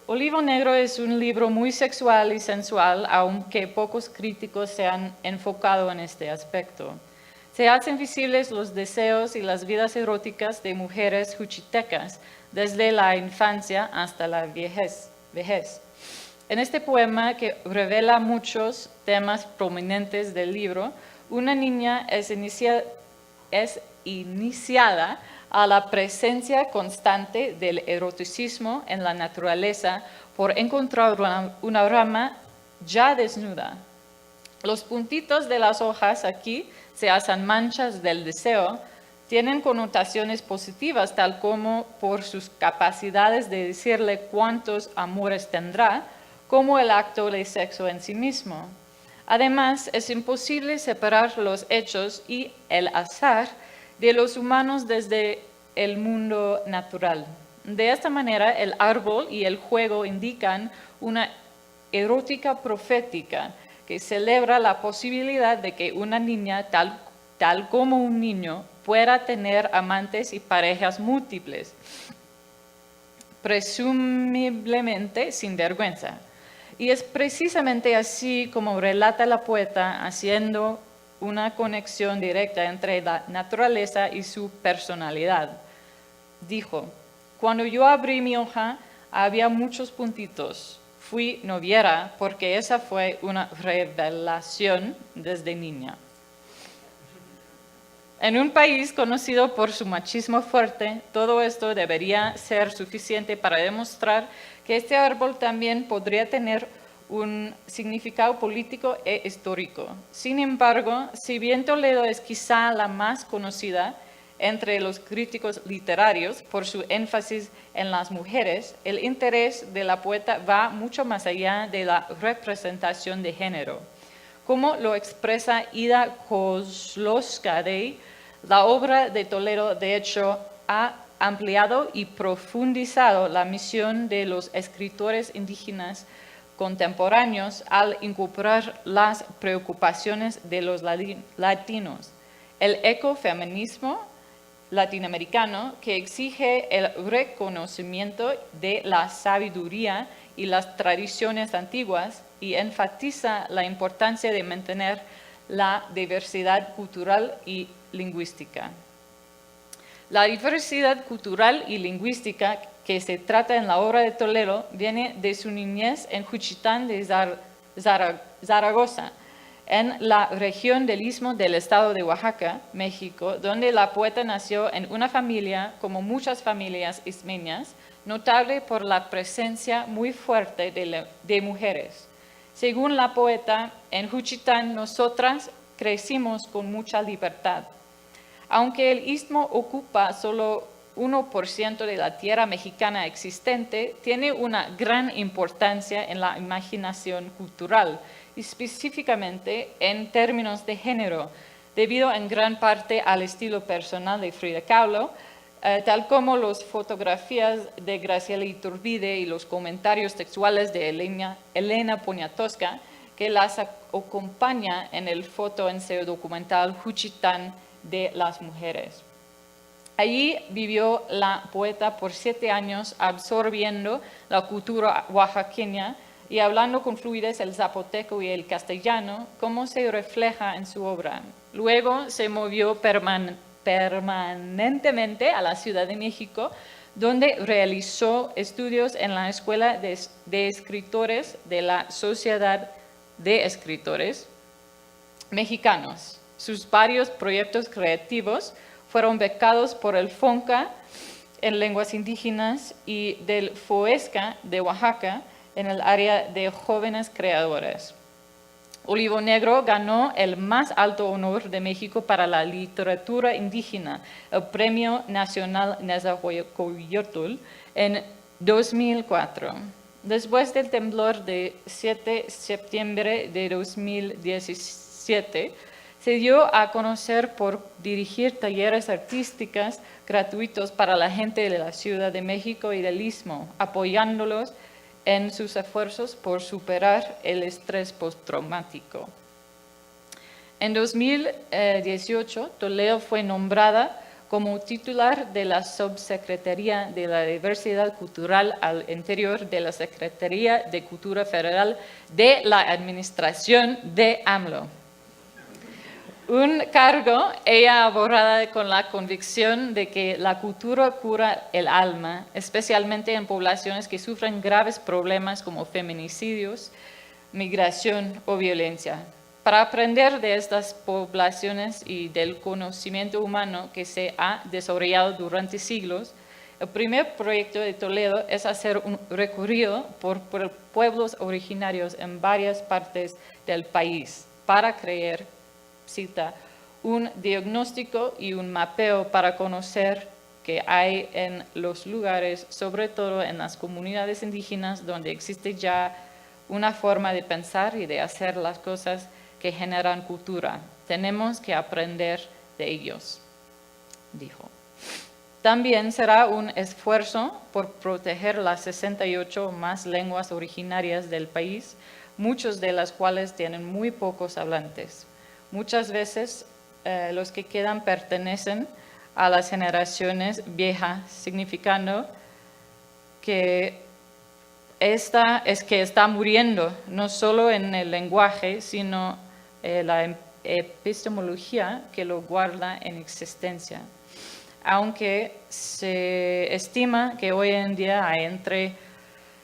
F: Olivo Negro es un libro muy sexual y sensual, aunque pocos críticos se han enfocado en este aspecto. Se hacen visibles los deseos y las vidas eróticas de mujeres juchitecas desde la infancia hasta la vejez. En este poema, que revela muchos temas prominentes del libro, una niña es iniciada a la presencia constante del eroticismo en la naturaleza por encontrar una rama ya desnuda. Los puntitos de las hojas aquí se hacen manchas del deseo, tienen connotaciones positivas, tal como por sus capacidades de decirle cuántos amores tendrá, como el acto de sexo en sí mismo. Además, es imposible separar los hechos y el azar de los humanos desde el mundo natural. De esta manera, el árbol y el juego indican una erótica profética que celebra la posibilidad de que una niña, tal como un niño, pueda tener amantes y parejas múltiples, presumiblemente sin vergüenza. Y es precisamente así como relata la poeta, haciendo una conexión directa entre la naturaleza y su personalidad. Dijo, cuando yo abrí mi hoja, había muchos puntitos. Fui noviera porque esa fue una revelación desde niña. En un país conocido por su machismo fuerte, todo esto debería ser suficiente para demostrar que este árbol también podría tener un significado político e histórico. Sin embargo, si bien Toledo es quizá la más conocida entre los críticos literarios por su énfasis en las mujeres, el interés de la poeta va mucho más allá de la representación de género. Como lo expresa Ida Kozlowska-Day, la obra de Toledo, de hecho, ha ampliado y profundizado la misión de los escritores indígenas contemporáneos al incorporar las preocupaciones de los latinos. El ecofeminismo latinoamericano, que exige el reconocimiento de la sabiduría y las tradiciones antiguas y enfatiza la importancia de mantener la diversidad cultural y lingüística. La diversidad cultural y lingüística que se trata en la obra de Toledo viene de su niñez en Juchitán de Zaragoza, en la región del Istmo del estado de Oaxaca, México, donde la poeta nació en una familia, como muchas familias ismeñas, notable por la presencia muy fuerte de mujeres. Según la poeta, en Juchitán nosotras crecimos con mucha libertad. Aunque el istmo ocupa solo 1% de la tierra mexicana existente, tiene una gran importancia en la imaginación cultural, específicamente en términos de género, debido en gran parte al estilo personal de Frida Kahlo, tal como las fotografías de Graciela Iturbide y los comentarios textuales de Elena Poniatowska, que las acompaña en el fotoenseo documental Juchitán de las mujeres. Allí vivió la poeta por 7 años, absorbiendo la cultura oaxaqueña y hablando con fluidez el zapoteco y el castellano, como se refleja en su obra. Luego se movió permanentemente a la Ciudad de México, donde realizó estudios en la Escuela de Escritores de la Sociedad de Escritores Mexicanos. Sus varios proyectos creativos fueron becados por el FONCA en lenguas indígenas y del FOESCA de Oaxaca en el área de jóvenes creadores. Olivo Negro ganó el más alto honor de México para la literatura indígena, el Premio Nacional Nezahualcóyotl, en 2004. Después del temblor de 7 de septiembre de 2017, se dio a conocer por dirigir talleres artísticos gratuitos para la gente de la Ciudad de México y del Istmo, apoyándolos en sus esfuerzos por superar el estrés postraumático. En 2018, Toledo fue nombrada como titular de la Subsecretaría de la Diversidad Cultural al interior de la Secretaría de Cultura Federal de la Administración de AMLO. Un cargo ella abordada con la convicción de que la cultura cura el alma, especialmente en poblaciones que sufren graves problemas como feminicidios, migración o violencia. Para aprender de estas poblaciones y del conocimiento humano que se ha desarrollado durante siglos, el primer proyecto de Toledo es hacer un recorrido por pueblos originarios en varias partes del país para crear, cita, un diagnóstico y un mapeo para conocer qué hay en los lugares, sobre todo en las comunidades indígenas, donde existe ya una forma de pensar y de hacer las cosas que generan cultura. Tenemos que aprender de ellos, dijo. También será un esfuerzo por proteger las 68 más lenguas originarias del país, muchas de las cuales tienen muy pocos hablantes. Muchas veces los que quedan pertenecen a las generaciones viejas, significando que está muriendo no solo en el lenguaje, sino la epistemología que lo guarda en existencia. Aunque se estima que hoy en día hay entre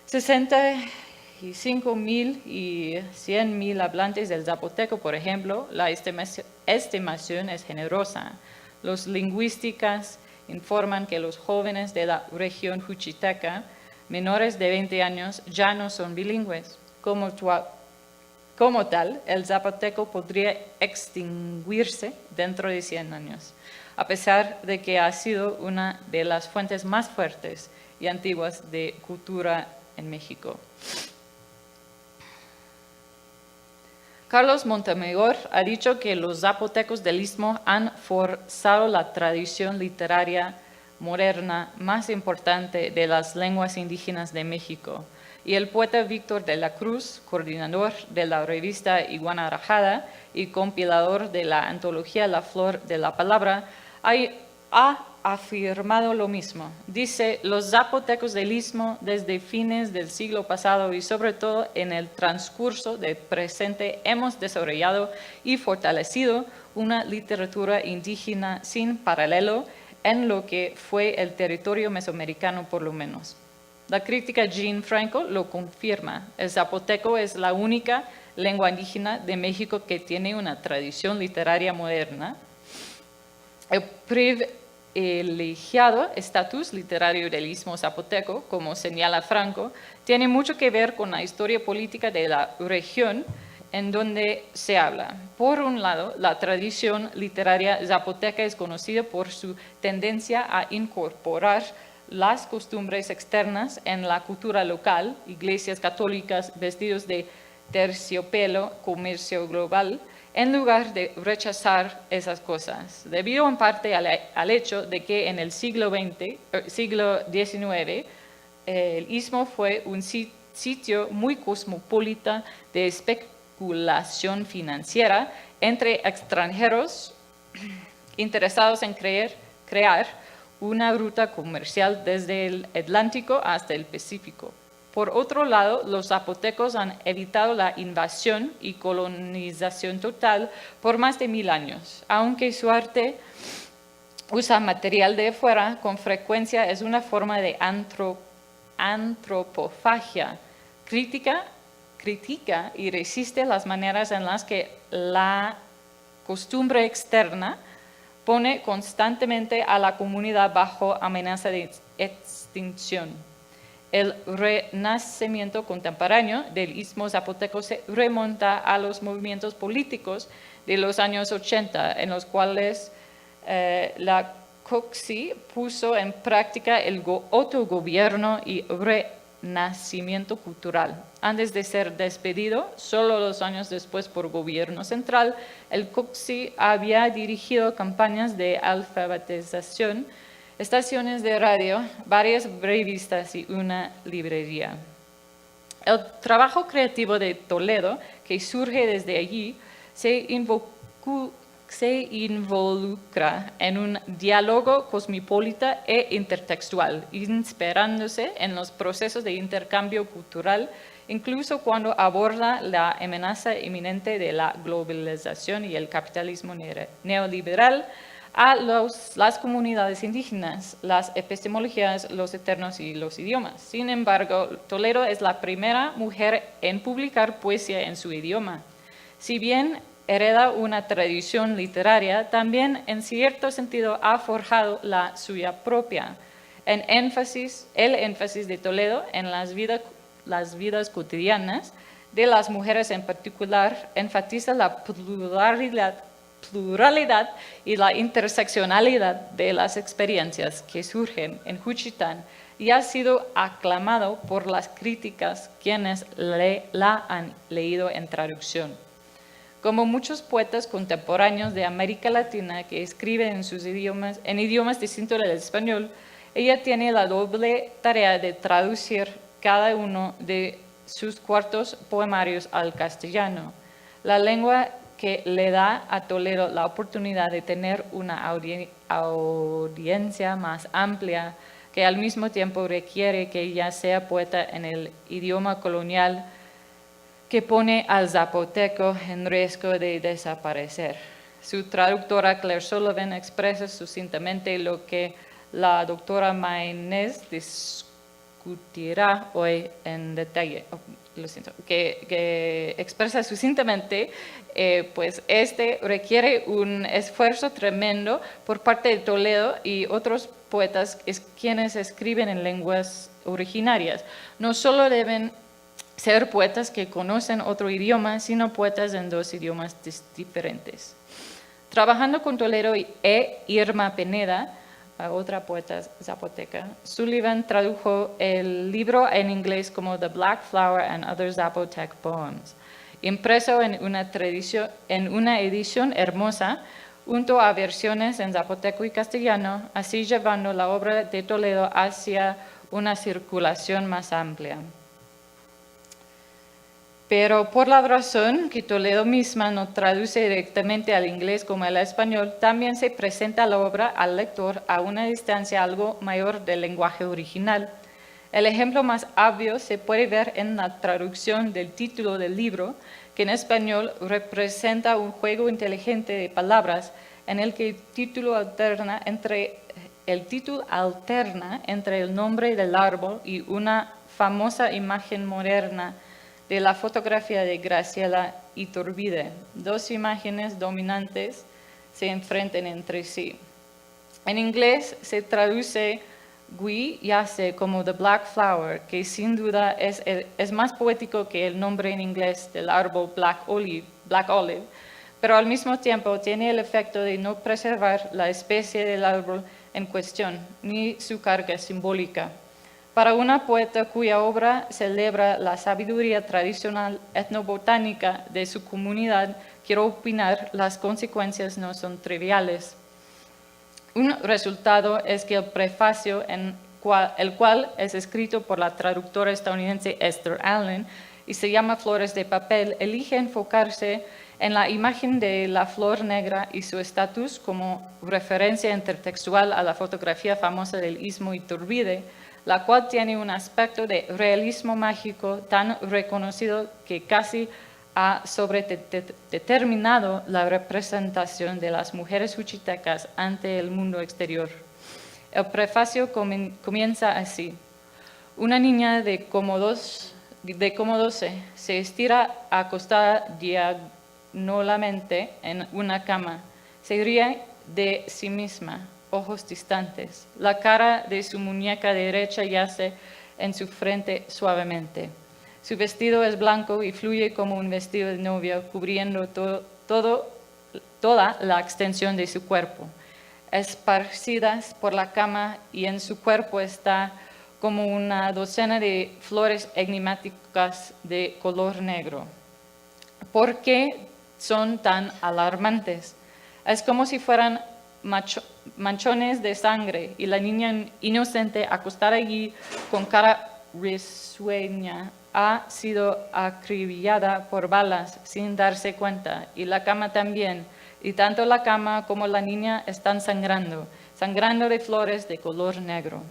F: 65,000 y 100,000 hablantes del zapoteco, por ejemplo, la estimación es generosa. Los lingüistas informan que los jóvenes de la región juchiteca, menores de 20 años, ya no son bilingües. Como tal, el zapoteco podría extinguirse dentro de 100 años, a pesar de que ha sido una de las fuentes más fuertes y antiguas de cultura en México. Carlos Montemayor ha dicho que los zapotecos del Istmo han forzado la tradición literaria moderna más importante de las lenguas indígenas de México. Y el poeta Víctor de la Cruz, coordinador de la revista Iguana Rajada y compilador de la antología La Flor de la Palabra, ha afirmado lo mismo. Dice, los zapotecos del Istmo desde fines del siglo pasado y sobre todo en el transcurso del presente hemos desarrollado y fortalecido una literatura indígena sin paralelo en lo que fue el territorio mesoamericano por lo menos. La crítica Jean Franco lo confirma. El zapoteco es la única lengua indígena de México que tiene una tradición literaria moderna. El privilegiado estatus literario del Istmo zapoteco, como señala Franco, tiene mucho que ver con la historia política de la región en donde se habla. Por un lado, la tradición literaria zapoteca es conocida por su tendencia a incorporar las costumbres externas en la cultura local, iglesias católicas, vestidos de terciopelo, comercio global, en lugar de rechazar esas cosas, debido en parte al hecho de que en el siglo XIX el Istmo fue un sitio muy cosmopolita de especulación financiera entre extranjeros interesados en crear una ruta comercial desde el Atlántico hasta el Pacífico. Por otro lado, los zapotecos han evitado la invasión y colonización total por más de 1000 años. Aunque su arte usa material de fuera, con frecuencia es una forma de antropofagia. Critica y resiste las maneras en las que la costumbre externa pone constantemente a la comunidad bajo amenaza de extinción. El renacimiento contemporáneo del Istmo Zapoteco se remonta a los movimientos políticos de los años 80, en los cuales la COXI puso en práctica el autogobierno y renacimiento cultural. Antes de ser despedido, solo 2 años después por gobierno central, el COXI había dirigido campañas de alfabetización, estaciones de radio, varias revistas y una librería. El trabajo creativo de Toledo, que surge desde allí, se involucra en un diálogo cosmopolita e intertextual, inspirándose en los procesos de intercambio cultural, incluso cuando aborda la amenaza inminente de la globalización y el capitalismo neoliberal, a las comunidades indígenas, las epistemologías, los eternos y los idiomas. Sin embargo, Toledo es la primera mujer en publicar poesía en su idioma. Si bien hereda una tradición literaria, también en cierto sentido ha forjado la suya propia. El énfasis de Toledo en las vidas cotidianas de las mujeres en particular enfatiza la pluralidad y la interseccionalidad de las experiencias que surgen en Juchitán y ha sido aclamado por las críticas quienes la han leído en traducción. Como muchos poetas contemporáneos de América Latina que escriben en idiomas distintos del español, ella tiene la doble tarea de traducir cada uno de sus cortos poemarios al castellano. La lengua que le da a Toledo la oportunidad de tener una audiencia más amplia, que al mismo tiempo requiere que ella sea poeta en el idioma colonial que pone al zapoteco en riesgo de desaparecer. Su traductora Claire Sullivan expresa sucintamente lo que la doctora Maynés discutirá hoy en detalle. Lo siento, que expresa sucintamente, pues requiere un esfuerzo tremendo por parte de Toledo y otros poetas quienes escriben en lenguas originarias. No solo deben ser poetas que conocen otro idioma, sino poetas en 2 idiomas diferentes. Trabajando con Toledo e Irma Pineda, otra poeta zapoteca, Sullivan tradujo el libro en inglés como The Black Flower and Other Zapotec Poems, impreso en una edición hermosa, junto a versiones en zapoteco y castellano, así llevando la obra de Toledo hacia una circulación más amplia. Pero por la razón que Toledo misma no traduce directamente al inglés como al español, también se presenta la obra al lector a una distancia algo mayor del lenguaje original. El ejemplo más obvio se puede ver en la traducción del título del libro, que en español representa un juego inteligente de palabras en el que el título alterna entre el nombre del árbol y una famosa imagen moderna de la fotografía de Graciela Iturbide. 2 imágenes dominantes se enfrentan entre sí. En inglés se traduce Gui Yace como The Black Flower, que sin duda es más poético que el nombre en inglés del árbol Black Olive, pero al mismo tiempo tiene el efecto de no preservar la especie del árbol en cuestión, ni su carga simbólica. Para una poeta cuya obra celebra la sabiduría tradicional etnobotánica de su comunidad, quiero opinar, las consecuencias no son triviales. Un resultado es que el prefacio, el cual es escrito por la traductora estadounidense Esther Allen, y se llama Flores de Papel, elige enfocarse en la imagen de la flor negra y su estatus como referencia intertextual a la fotografía famosa del Istmo Iturbide, la cual tiene un aspecto de realismo mágico tan reconocido que casi ha sobredeterminado la representación de las mujeres juchitecas ante el mundo exterior. El prefacio comienza así. Una niña de como 12 se estira acostada diagonalmente en una cama. Se ríe de sí misma, ojos distantes. La cara de su muñeca derecha yace en su frente suavemente. Su vestido es blanco y fluye como un vestido de novia, cubriendo toda la extensión de su cuerpo. Esparcidas por la cama y en su cuerpo está como una docena de flores enigmáticas de color negro. ¿Por qué son tan alarmantes? Es como si fueran manchones de sangre y la niña inocente acostada allí con cara risueña ha sido acribillada por balas sin darse cuenta, y la cama también, y tanto la cama como la niña están sangrando de flores de color negro.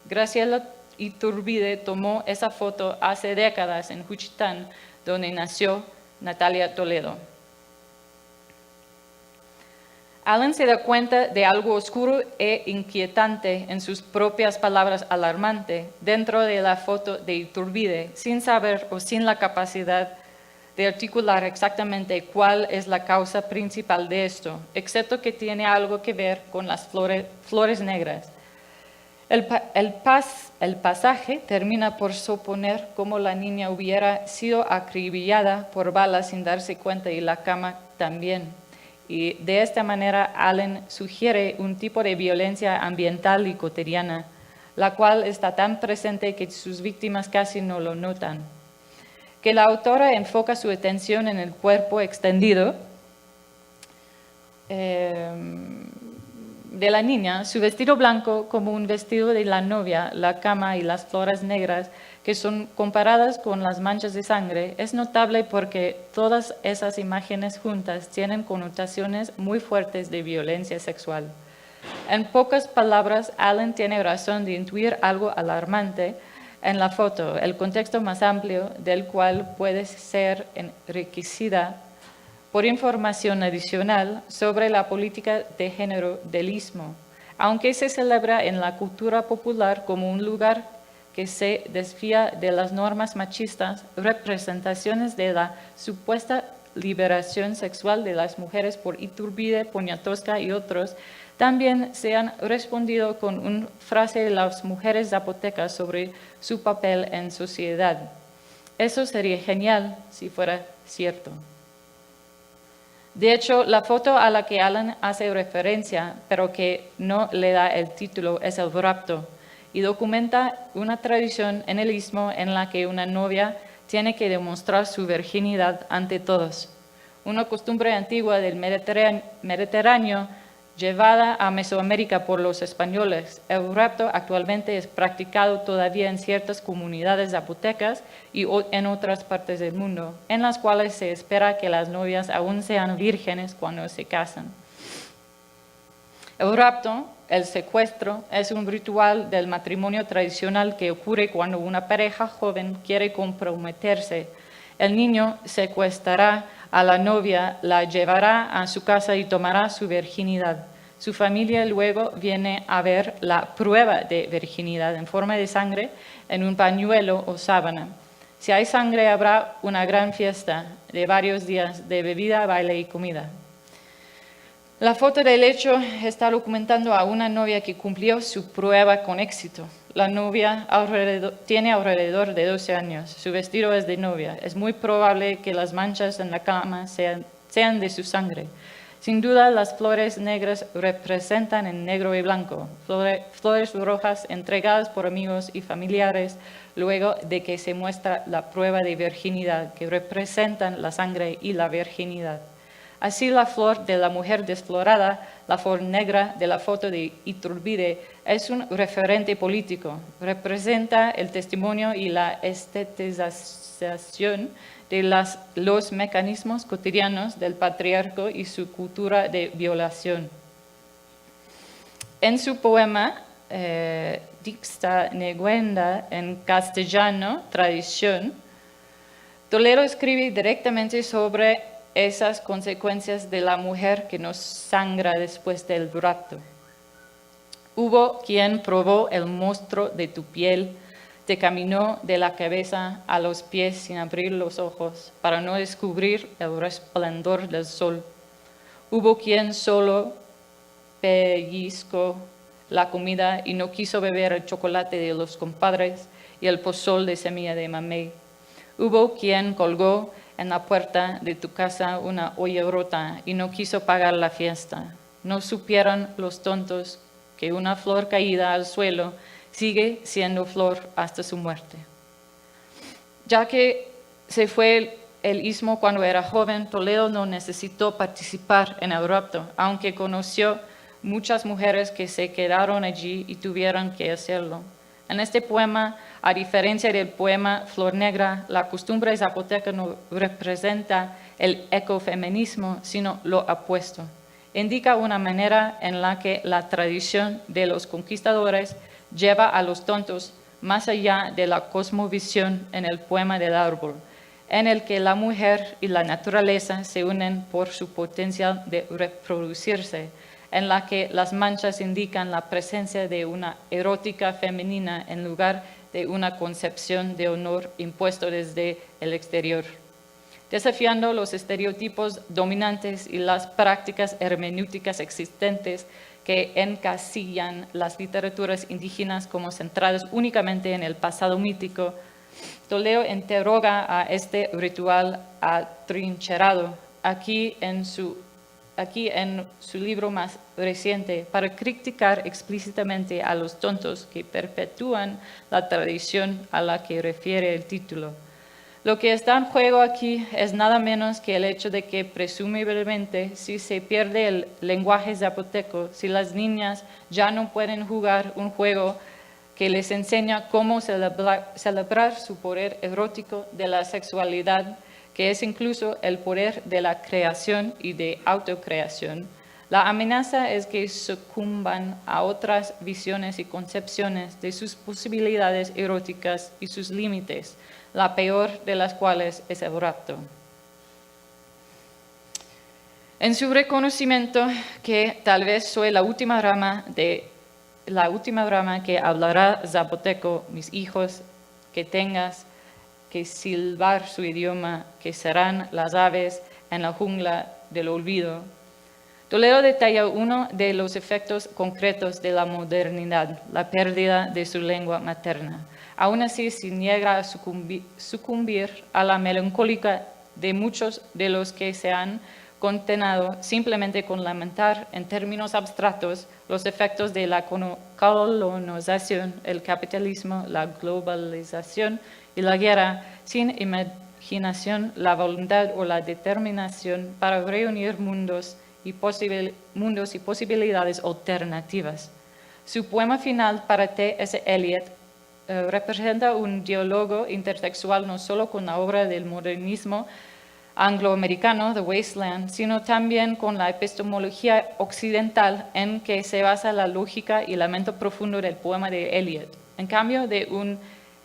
F: Graciela Iturbide tomó esa foto hace décadas en Juchitán, donde nació Natalia Toledo. Allen se da cuenta de algo oscuro e inquietante en sus propias palabras alarmante dentro de la foto de Iturbide, sin saber o sin la capacidad de articular exactamente cuál es la causa principal de esto, excepto que tiene algo que ver con las flores negras. El pasaje termina por suponer cómo la niña hubiera sido acribillada por balas sin darse cuenta y la cama también. Y de esta manera Allen sugiere un tipo de violencia ambiental y cotidiana, la cual está tan presente que sus víctimas casi no lo notan. Que la autora enfoca su atención en el cuerpo extendido de la niña, su vestido blanco como un vestido de la novia, la cama y las flores negras que son comparadas con las manchas de sangre, es notable porque todas esas imágenes juntas tienen connotaciones muy fuertes de violencia sexual. En pocas palabras, Allen tiene razón de intuir algo alarmante en la foto, el contexto más amplio del cual puede ser enriquecida por información adicional sobre la política de género del Istmo, aunque se celebra en la cultura popular como un lugar que se desvía de las normas machistas, representaciones de la supuesta liberación sexual de las mujeres por Iturbide, Poniatowska y otros, también se han respondido con una frase de las mujeres zapotecas sobre su papel en sociedad. Eso sería genial si fuera cierto. De hecho, la foto a la que Allen hace referencia, pero que no le da el título, es el rapto, y documenta una tradición en el Istmo en la que una novia tiene que demostrar su virginidad ante todos. Una costumbre antigua del Mediterráneo llevada a Mesoamérica por los españoles. El rapto actualmente es practicado todavía en ciertas comunidades zapotecas y en otras partes del mundo, en las cuales se espera que las novias aún sean vírgenes cuando se casan. El rapto, el secuestro, es un ritual del matrimonio tradicional que ocurre cuando una pareja joven quiere comprometerse. El niño secuestrará a la novia, la llevará a su casa y tomará su virginidad. Su familia luego viene a ver la prueba de virginidad en forma de sangre en un pañuelo o sábana. Si hay sangre, habrá una gran fiesta de varios días de bebida, baile y comida. La foto del hecho está documentando a una novia que cumplió su prueba con éxito. La novia tiene alrededor de 12 años. Su vestido es de novia. Es muy probable que las manchas en la cama sean de su sangre. Sin duda, las flores negras representan en negro y blanco. Flores rojas entregadas por amigos y familiares luego de que se muestra la prueba de virginidad, que representan la sangre y la virginidad. Así la flor de la mujer desflorada, la flor negra de la foto de Iturbide, es un referente político. Representa el testimonio y la estetización de los mecanismos cotidianos del patriarcado y su cultura de violación. En su poema Dicta Neguenda, en castellano, Tradición, Toledo escribe directamente sobre esas consecuencias de la mujer que nos sangra después del rapto. Hubo quien probó el monstruo de tu piel, te caminó de la cabeza a los pies sin abrir los ojos para no descubrir el resplandor del sol. Hubo quien solo pellizcó la comida y no quiso beber el chocolate de los compadres y el pozol de semilla de mamey. Hubo quien colgó en la puerta de tu casa una olla rota y no quiso pagar la fiesta. No supieron los tontos que una flor caída al suelo sigue siendo flor hasta su muerte. Ya que se fue el istmo cuando era joven, Toledo no necesitó participar en el rapto, aunque conoció muchas mujeres que se quedaron allí y tuvieron que hacerlo. En este poema, a diferencia del poema Flor Negra, la costumbre zapoteca no representa el ecofeminismo, sino lo opuesto. Indica una manera en la que la tradición de los conquistadores lleva a los tontos más allá de la cosmovisión en el poema del árbol, en el que la mujer y la naturaleza se unen por su potencial de reproducirse, en la que las manchas indican la presencia de una erótica femenina en lugar de una concepción de honor impuesto desde el exterior, desafiando los estereotipos dominantes y las prácticas hermenéuticas existentes que encasillan las literaturas indígenas como centradas únicamente en el pasado mítico. Toledo interroga a este ritual atrincherado aquí en su libro más reciente para criticar explícitamente a los tontos que perpetúan la tradición a la que refiere el título. Lo que está en juego aquí es nada menos que el hecho de que presumiblemente si se pierde el lenguaje zapoteco, si las niñas ya no pueden jugar un juego que les enseña cómo celebrar su poder erótico de la sexualidad, que es incluso el poder de la creación y de autocreación, la amenaza es que sucumban a otras visiones y concepciones de sus posibilidades eróticas y sus límites, la peor de las cuales es el rapto. En su reconocimiento que tal vez soy la última rama que hablará zapoteco, mis hijos, que tengas que silbar su idioma, que serán las aves en la jungla del olvido. Toledo detalla uno de los efectos concretos de la modernidad, la pérdida de su lengua materna. Aún así, se niega a sucumbir a la melancólica de muchos de los que se han condenado simplemente con lamentar en términos abstractos los efectos de la colonización, el capitalismo, la globalización y la guerra, sin imaginación, la voluntad o la determinación para reunir mundos y posibilidades alternativas. Su poema final para T.S. Eliot representa un diálogo intersexual no solo con la obra del modernismo angloamericano, The Wasteland, sino también con la epistemología occidental en que se basa la lógica y lamento profundo del poema de Eliot. En cambio de un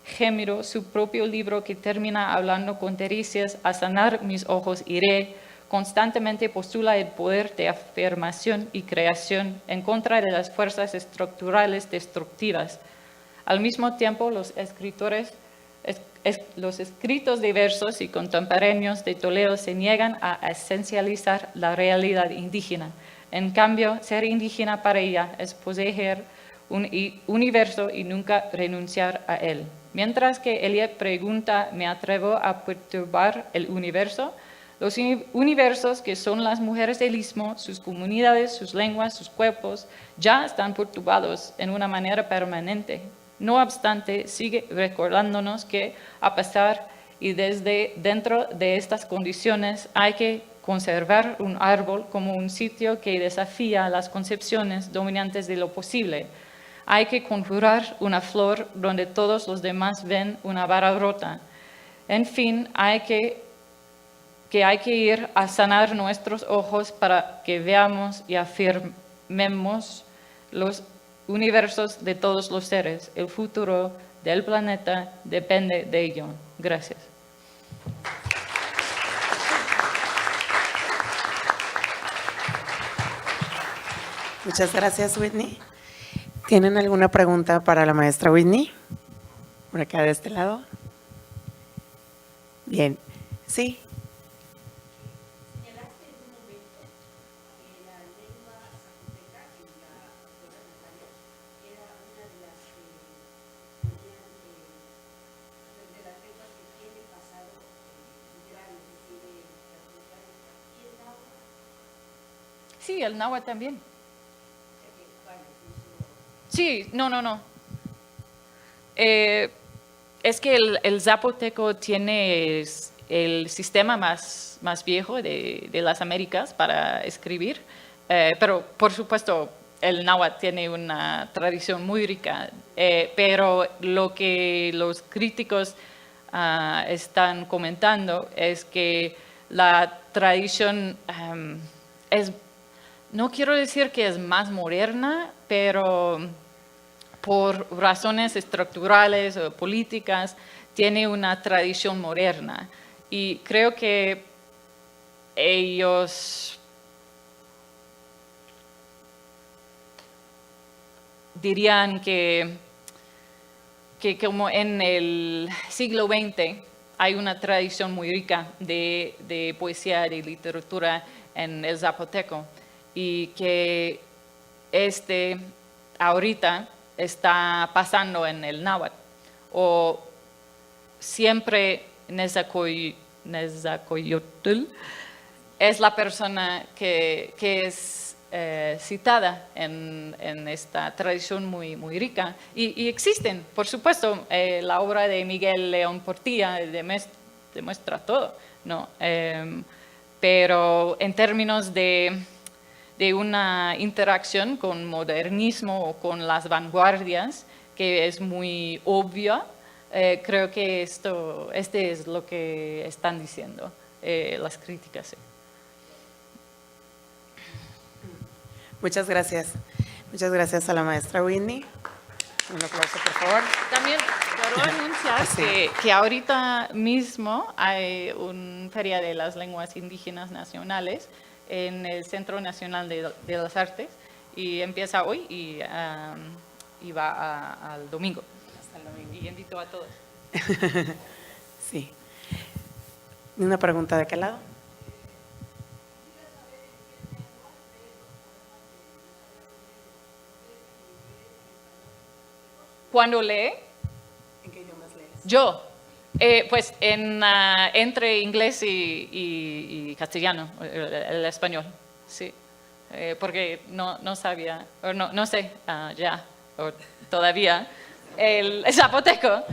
F: gemido, su propio libro que termina hablando con Tiresias, a sanar mis ojos iré, constantemente postula el poder de afirmación y creación en contra de las fuerzas estructurales destructivas. Al mismo tiempo, los escritos diversos y contemporáneos de Toledo se niegan a esencializar la realidad indígena. En cambio, ser indígena para ella es poseer un universo y nunca renunciar a él. Mientras que Eliot pregunta, ¿me atrevo a perturbar el universo? Los universos que son las mujeres del istmo, sus comunidades, sus lenguas, sus cuerpos, ya están perturbados en una manera permanente. No obstante, sigue recordándonos que a pesar y desde dentro de estas condiciones hay que conservar un árbol como un sitio que desafía las concepciones dominantes de lo posible. Hay que conjurar una flor donde todos los demás ven una vara rota. En fin, hay que ir a sanar nuestros ojos para que veamos y afirmemos los universos de todos los seres. El futuro del planeta depende de ello. Gracias.
A: Muchas gracias, Whitney. ¿Tienen alguna pregunta para la maestra Whitney? Por acá de este lado. Bien. Sí.
F: Sí, el náhuatl también. Sí, no. Es que el zapoteco tiene el sistema más viejo de las Américas para escribir, pero por supuesto el náhuatl tiene una tradición muy rica, pero lo que los críticos están comentando es que la tradición no quiero decir que es más moderna, pero por razones estructurales o políticas tiene una tradición moderna. Y creo que ellos dirían que como en el siglo XX hay una tradición muy rica de poesía y de literatura en el zapoteco, y que ahorita está pasando en el náhuatl, o siempre Nezahualcóyotl es la persona que es citada en esta tradición muy rica, y existen, por supuesto, la obra de Miguel León Portilla demuestra todo, ¿no? Pero en términos de una interacción con modernismo o con las vanguardias, que es muy obvia, creo que este es lo que están diciendo las críticas. Sí.
A: Muchas gracias. Muchas gracias a la maestra Whitney. Un aplauso, por favor.
F: También quiero anunciar
A: Sí.
F: que ahorita mismo hay una feria de las lenguas indígenas nacionales en el Centro Nacional de las Artes, y empieza hoy y va al domingo. Hasta el domingo. Y invito a todos.
A: Sí. ¿Una pregunta de qué lado?
F: ¿Cuándo lee?
A: ¿En qué idiomas lees?
F: Yo. Pues entre inglés y castellano, el español, sí. Porque no sabía, o no sé ya, o todavía, el zapoteco.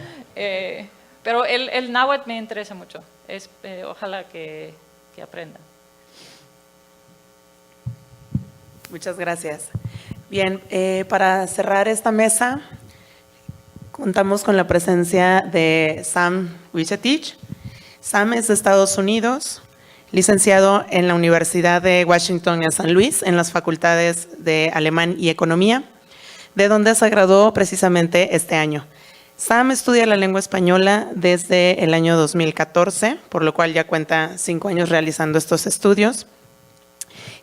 F: Pero el náhuatl me interesa mucho. Ojalá que aprenda.
A: Muchas gracias. Bien, para cerrar esta mesa, contamos con la presencia de Sam Wichetich. Sam es de Estados Unidos, licenciado en la Universidad de Washington en San Luis, en las facultades de Alemán y Economía, de donde se graduó precisamente este año. Sam estudia la lengua española desde el año 2014, por lo cual ya cuenta 5 años realizando estos estudios.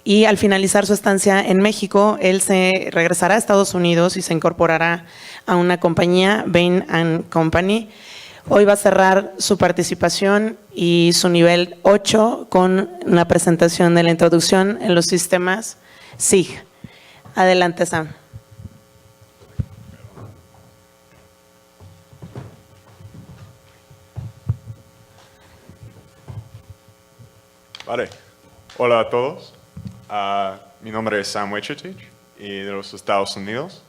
A: Y al finalizar su estancia en México, él se regresará a Estados Unidos y se incorporará a una compañía, Bain & Company. Hoy va a cerrar su participación y su nivel 8 con una presentación de la introducción en los sistemas SIG. Adelante, Sam.
G: Vale. Hola a todos. Mi nombre es Sam Wichetich y de los Estados Unidos,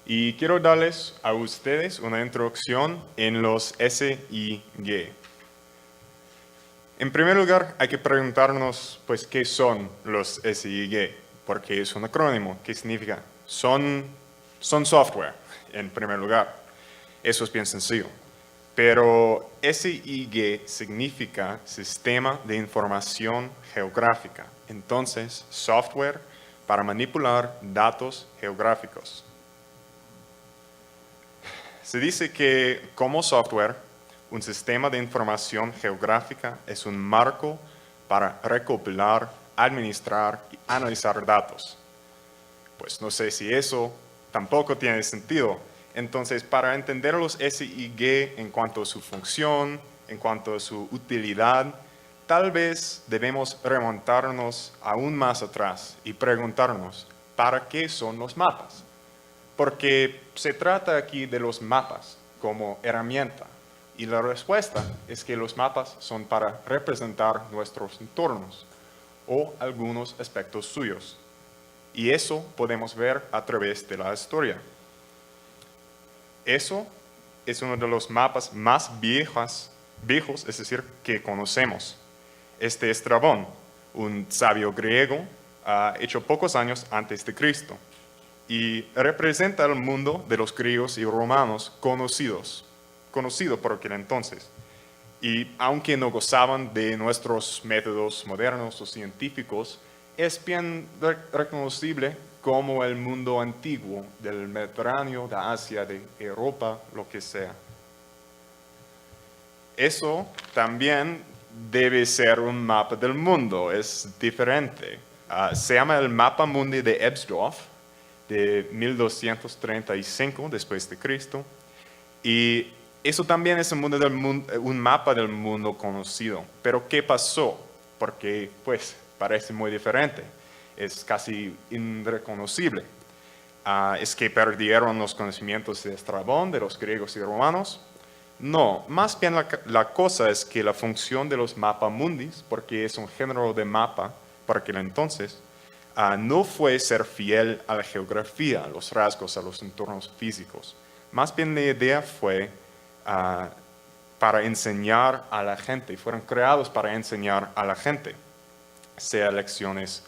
G: y quiero darles a ustedes una introducción en los SIG. En primer lugar, hay que preguntarnos, pues, ¿qué son los SIG? Porque es un acrónimo. ¿Qué significa? Son software, en primer lugar. Eso es bien sencillo. Pero SIG significa Sistema de Información Geográfica. Entonces, software para manipular datos geográficos. Se dice que como software, un sistema de información geográfica es un marco para recopilar, administrar y analizar datos. Pues no sé si eso tampoco tiene sentido. Entonces, para entender los SIG en cuanto a su función, en cuanto a su utilidad, tal vez debemos remontarnos aún más atrás y preguntarnos, ¿para qué son los mapas? Porque se trata aquí de los mapas como herramienta. Y la respuesta es que los mapas son para representar nuestros entornos o algunos aspectos suyos. Y eso podemos ver a través de la historia. Eso es uno de los mapas más viejos, es decir, que conocemos. Este es Estrabón, un sabio griego hecho pocos años antes de Cristo. Y representa el mundo de los griegos y romanos conocido por aquel entonces. Y aunque no gozaban de nuestros métodos modernos o científicos, es bien reconocible como el mundo antiguo del Mediterráneo, de Asia, de Europa, lo que sea. Eso también debe ser un mapa del mundo, es diferente. Se llama el Mapa Mundi de Ebsdorf, de 1235 después de Cristo, y eso también es un mapa del mundo conocido. Pero ¿qué pasó? Porque pues parece muy diferente, es casi irreconocible. ¿Es que perdieron los conocimientos de Estrabón, de los griegos y romanos? No, más bien la cosa es que la función de los mapamundis, porque es un género de mapa para aquel entonces, no fue ser fiel a la geografía, a los rasgos, a los entornos físicos. Más bien la idea fue para enseñar a la gente, fueron creados para enseñar a la gente, sea lecciones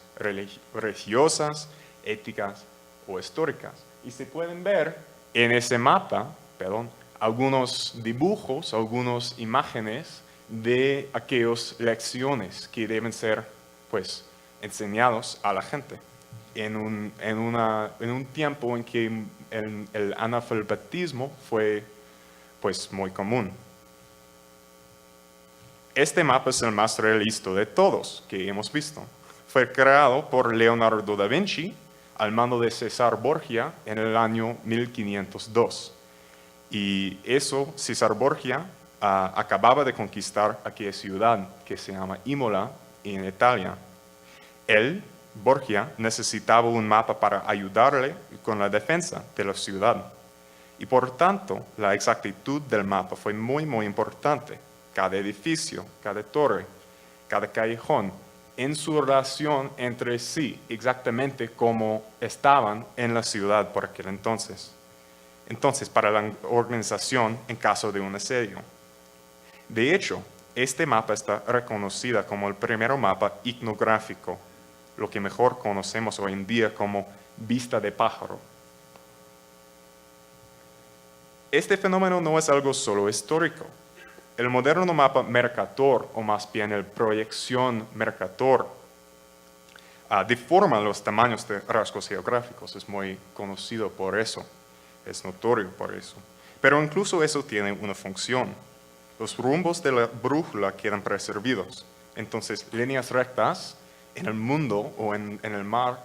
G: religiosas, éticas o históricas. Y se pueden ver en ese mapa, algunos dibujos, algunas imágenes de aquellas lecciones que deben ser, pues, enseñados a la gente en un tiempo en que el analfabetismo fue, pues, muy común. Este mapa es el más realista de todos que hemos visto. Fue creado por Leonardo da Vinci al mando de César Borgia en el año 1502. Y eso, César Borgia acababa de conquistar aquella ciudad que se llama Imola en Italia. Él, Borgia, necesitaba un mapa para ayudarle con la defensa de la ciudad. Y por tanto, la exactitud del mapa fue muy, muy importante. Cada edificio, cada torre, cada callejón, en su relación entre sí, exactamente como estaban en la ciudad por aquel entonces. Entonces, para la organización en caso de un asedio. De hecho, este mapa está reconocido como el primer mapa etnográfico, lo que mejor conocemos hoy en día como vista de pájaro. Este fenómeno no es algo solo histórico. El moderno mapa Mercator, o más bien el proyección Mercator, deforma los tamaños de rasgos geográficos. Es muy conocido por eso, es notorio por eso. Pero incluso eso tiene una función. Los rumbos de la brújula quedan preservados. Entonces, líneas rectas en el mundo o en el mar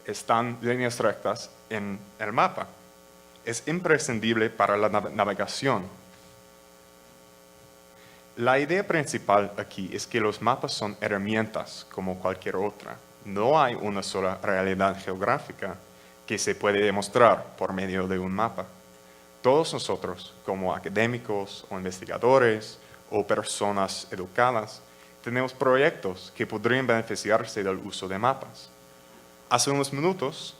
G: están líneas rectas en el mapa. Es imprescindible para la navegación. La idea principal aquí es que los mapas son herramientas como cualquier otra. No hay una sola realidad geográfica que se puede demostrar por medio de un mapa. Todos nosotros, como académicos o investigadores o personas educadas, tenemos proyectos que podrían beneficiarse del uso de mapas. Hace unos minutos,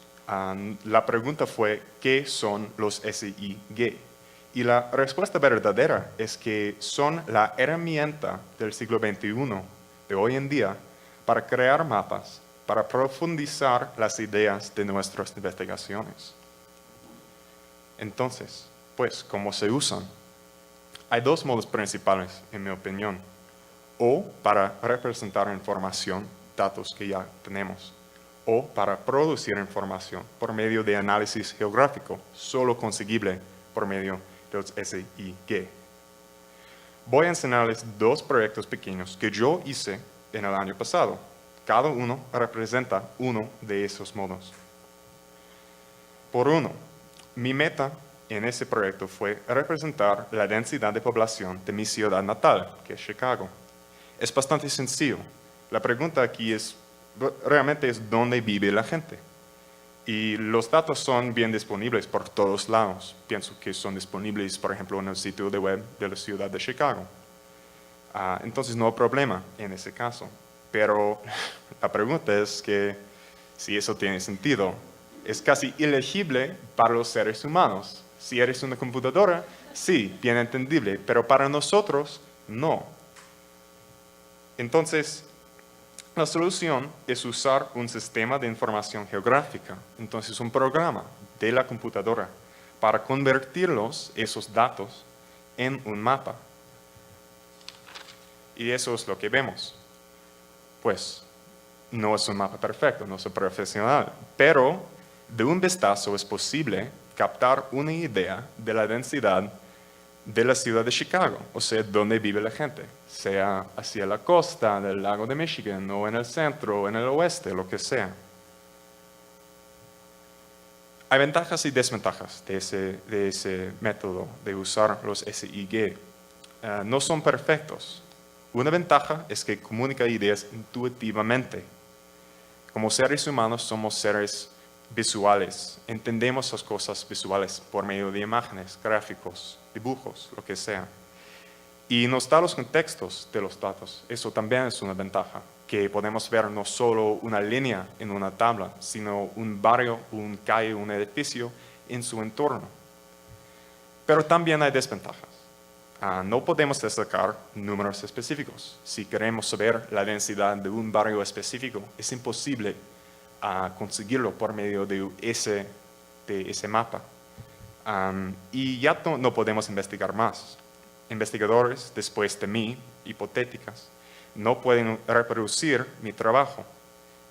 G: la pregunta fue, ¿qué son los SIG? Y la respuesta verdadera es que son la herramienta del siglo XXI, de hoy en día, para crear mapas, para profundizar las ideas de nuestras investigaciones. Entonces, pues, ¿cómo se usan? Hay dos modos principales, en mi opinión. O para representar información, datos que ya tenemos, o para producir información por medio de análisis geográfico, solo conseguible por medio de los SIG. Voy a enseñarles dos proyectos pequeños que yo hice en el año pasado. Cada uno representa uno de esos modos. Por uno, mi meta en ese proyecto fue representar la densidad de población de mi ciudad natal, que es Chicago. Es bastante sencillo. La pregunta aquí realmente es dónde vive la gente. Y los datos son bien disponibles por todos lados. Pienso que son disponibles, por ejemplo, en el sitio de web de la ciudad de Chicago. Entonces no hay problema en ese caso. Pero la pregunta es que si eso tiene sentido, es casi ilegible para los seres humanos. Si eres una computadora, sí, bien entendible, pero para nosotros, no. Entonces, la solución es usar un sistema de información geográfica, entonces un programa de la computadora, para convertirlos, esos datos, en un mapa. Y eso es lo que vemos. Pues, no es un mapa perfecto, no es profesional, pero de un vistazo es posible captar una idea de la densidad de la ciudad de Chicago, o sea, dónde vive la gente, sea hacia la costa del lago de Michigan, o en el centro, o en el oeste, lo que sea. Hay ventajas y desventajas de ese método de usar los SIG. No son perfectos. Una ventaja es que comunica ideas intuitivamente. Como seres humanos somos seres visuales, entendemos las cosas visuales por medio de imágenes, gráficos, dibujos, lo que sea. Y nos da los contextos de los datos. Eso también es una ventaja, que podemos ver no solo una línea en una tabla, sino un barrio, un calle, un edificio en su entorno. Pero también hay desventajas. No podemos destacar números específicos. Si queremos saber la densidad de un barrio específico, es imposible conseguirlo por medio de ese mapa. Y ya no podemos investigar más. Investigadores, después de mí, hipotéticas, no pueden reproducir mi trabajo.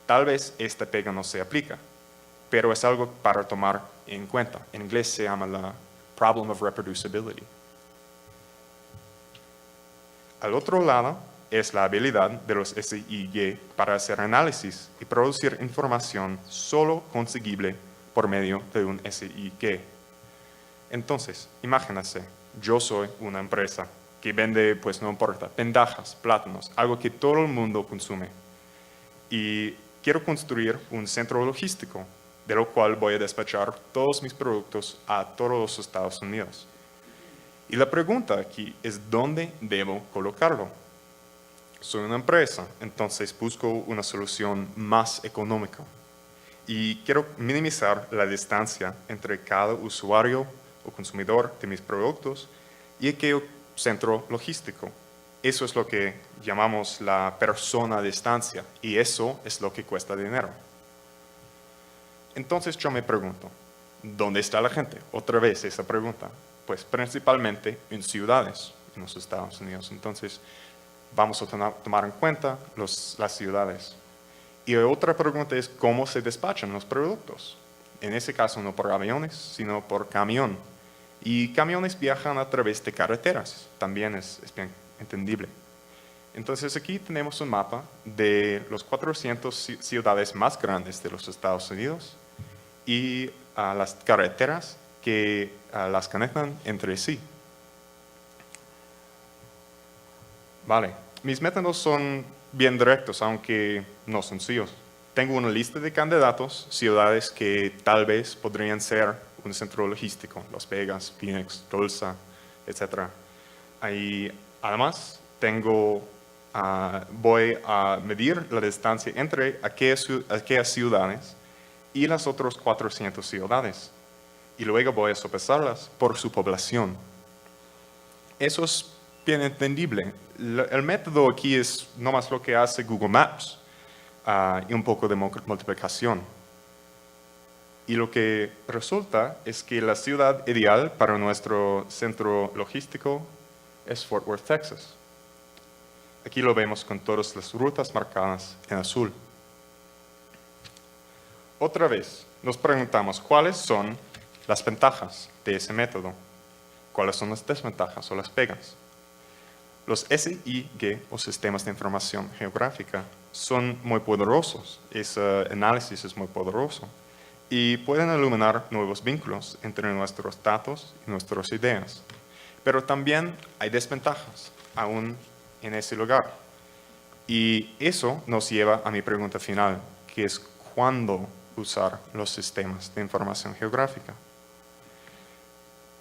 G: Tal vez esta pega no se aplica, pero es algo para tomar en cuenta. En inglés se llama la problem of reproducibility. Al otro lado es la habilidad de los SIG para hacer análisis y producir información solo conseguible por medio de un SIG. Entonces, imagínense, yo soy una empresa que vende, pues no importa, vendajas, plátanos, algo que todo el mundo consume. Y quiero construir un centro logístico, de lo cual voy a despachar todos mis productos a todos los Estados Unidos. Y la pregunta aquí es ¿dónde debo colocarlo? Soy una empresa, entonces busco una solución más económica. Y quiero minimizar la distancia entre cada usuario o consumidor de mis productos y aquel centro logístico. Eso es lo que llamamos la persona a distancia y eso es lo que cuesta dinero. Entonces yo me pregunto, ¿dónde está la gente? Otra vez esa pregunta. Pues principalmente en ciudades en los Estados Unidos. Entonces vamos a tomar en cuenta las ciudades. Y otra pregunta es cómo se despachan los productos. En ese caso no por aviones, sino por camión. Y camiones viajan a través de carreteras. También es bien entendible. Entonces aquí tenemos un mapa de los 400 ciudades más grandes de los Estados Unidos y las carreteras que las conectan entre sí. Vale, mis métodos son bien directos, aunque no sencillos. Tengo una lista de candidatos, ciudades que tal vez podrían ser un centro logístico, Las Vegas, Phoenix, Tulsa, etc. Y además voy a medir la distancia entre aquellas ciudades y las otras 400 ciudades. Y luego voy a sopesarlas por su población. Eso es bien entendible. El método aquí es nomás lo que hace Google Maps y un poco de multiplicación. Y lo que resulta es que la ciudad ideal para nuestro centro logístico es Fort Worth, Texas. Aquí lo vemos con todas las rutas marcadas en azul. Otra vez, nos preguntamos cuáles son las ventajas de ese método, cuáles son las desventajas o las pegas. Los SIG o sistemas de información geográfica son muy poderosos, ese análisis es muy poderoso y pueden iluminar nuevos vínculos entre nuestros datos y nuestras ideas. Pero también hay desventajas, aún en ese lugar. Y eso nos lleva a mi pregunta final, que es ¿cuándo usar los sistemas de información geográfica?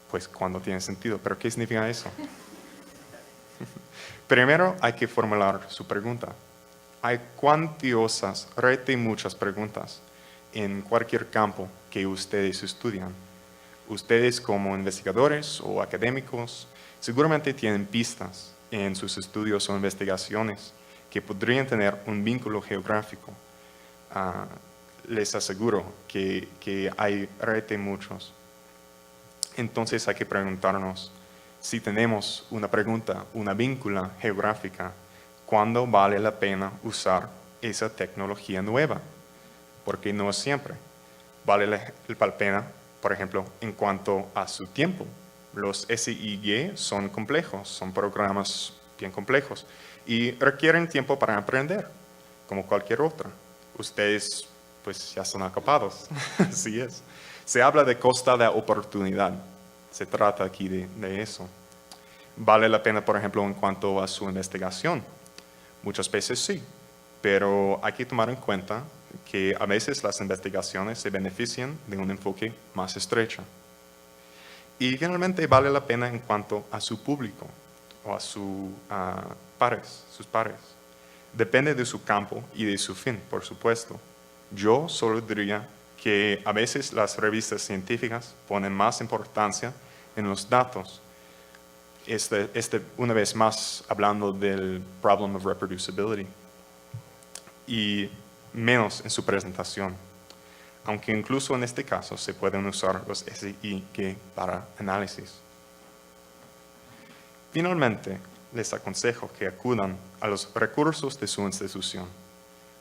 G: Pues cuando tiene sentido, pero ¿qué significa eso? Primero hay que formular su pregunta. Hay cuantiosas, muchas preguntas en cualquier campo que ustedes estudian. Ustedes como investigadores o académicos seguramente tienen pistas en sus estudios o investigaciones que podrían tener un vínculo geográfico. Les aseguro que hay muchos. Entonces hay que preguntarnos si tenemos una pregunta, una víncula geográfica, ¿cuándo vale la pena usar esa tecnología nueva? Porque no es siempre. Vale la pena, por ejemplo, en cuanto a su tiempo. Los SIG son complejos, son programas bien complejos y requieren tiempo para aprender, como cualquier otra. Ustedes pues ya son ocupados, así es. Se habla de costa de oportunidad, se trata aquí de eso. ¿Vale la pena, por ejemplo, en cuanto a su investigación? Muchas veces sí, pero hay que tomar en cuenta que a veces las investigaciones se benefician de un enfoque más estrecho. Y finalmente vale la pena en cuanto a su público o a sus pares. Depende de su campo y de su fin, por supuesto. Yo solo diría que a veces las revistas científicas ponen más importancia en los datos. Una vez más hablando del problem of reproducibility y menos en su presentación, aunque incluso en este caso se pueden usar los SIG para análisis. Finalmente, les aconsejo que acudan a los recursos de su institución.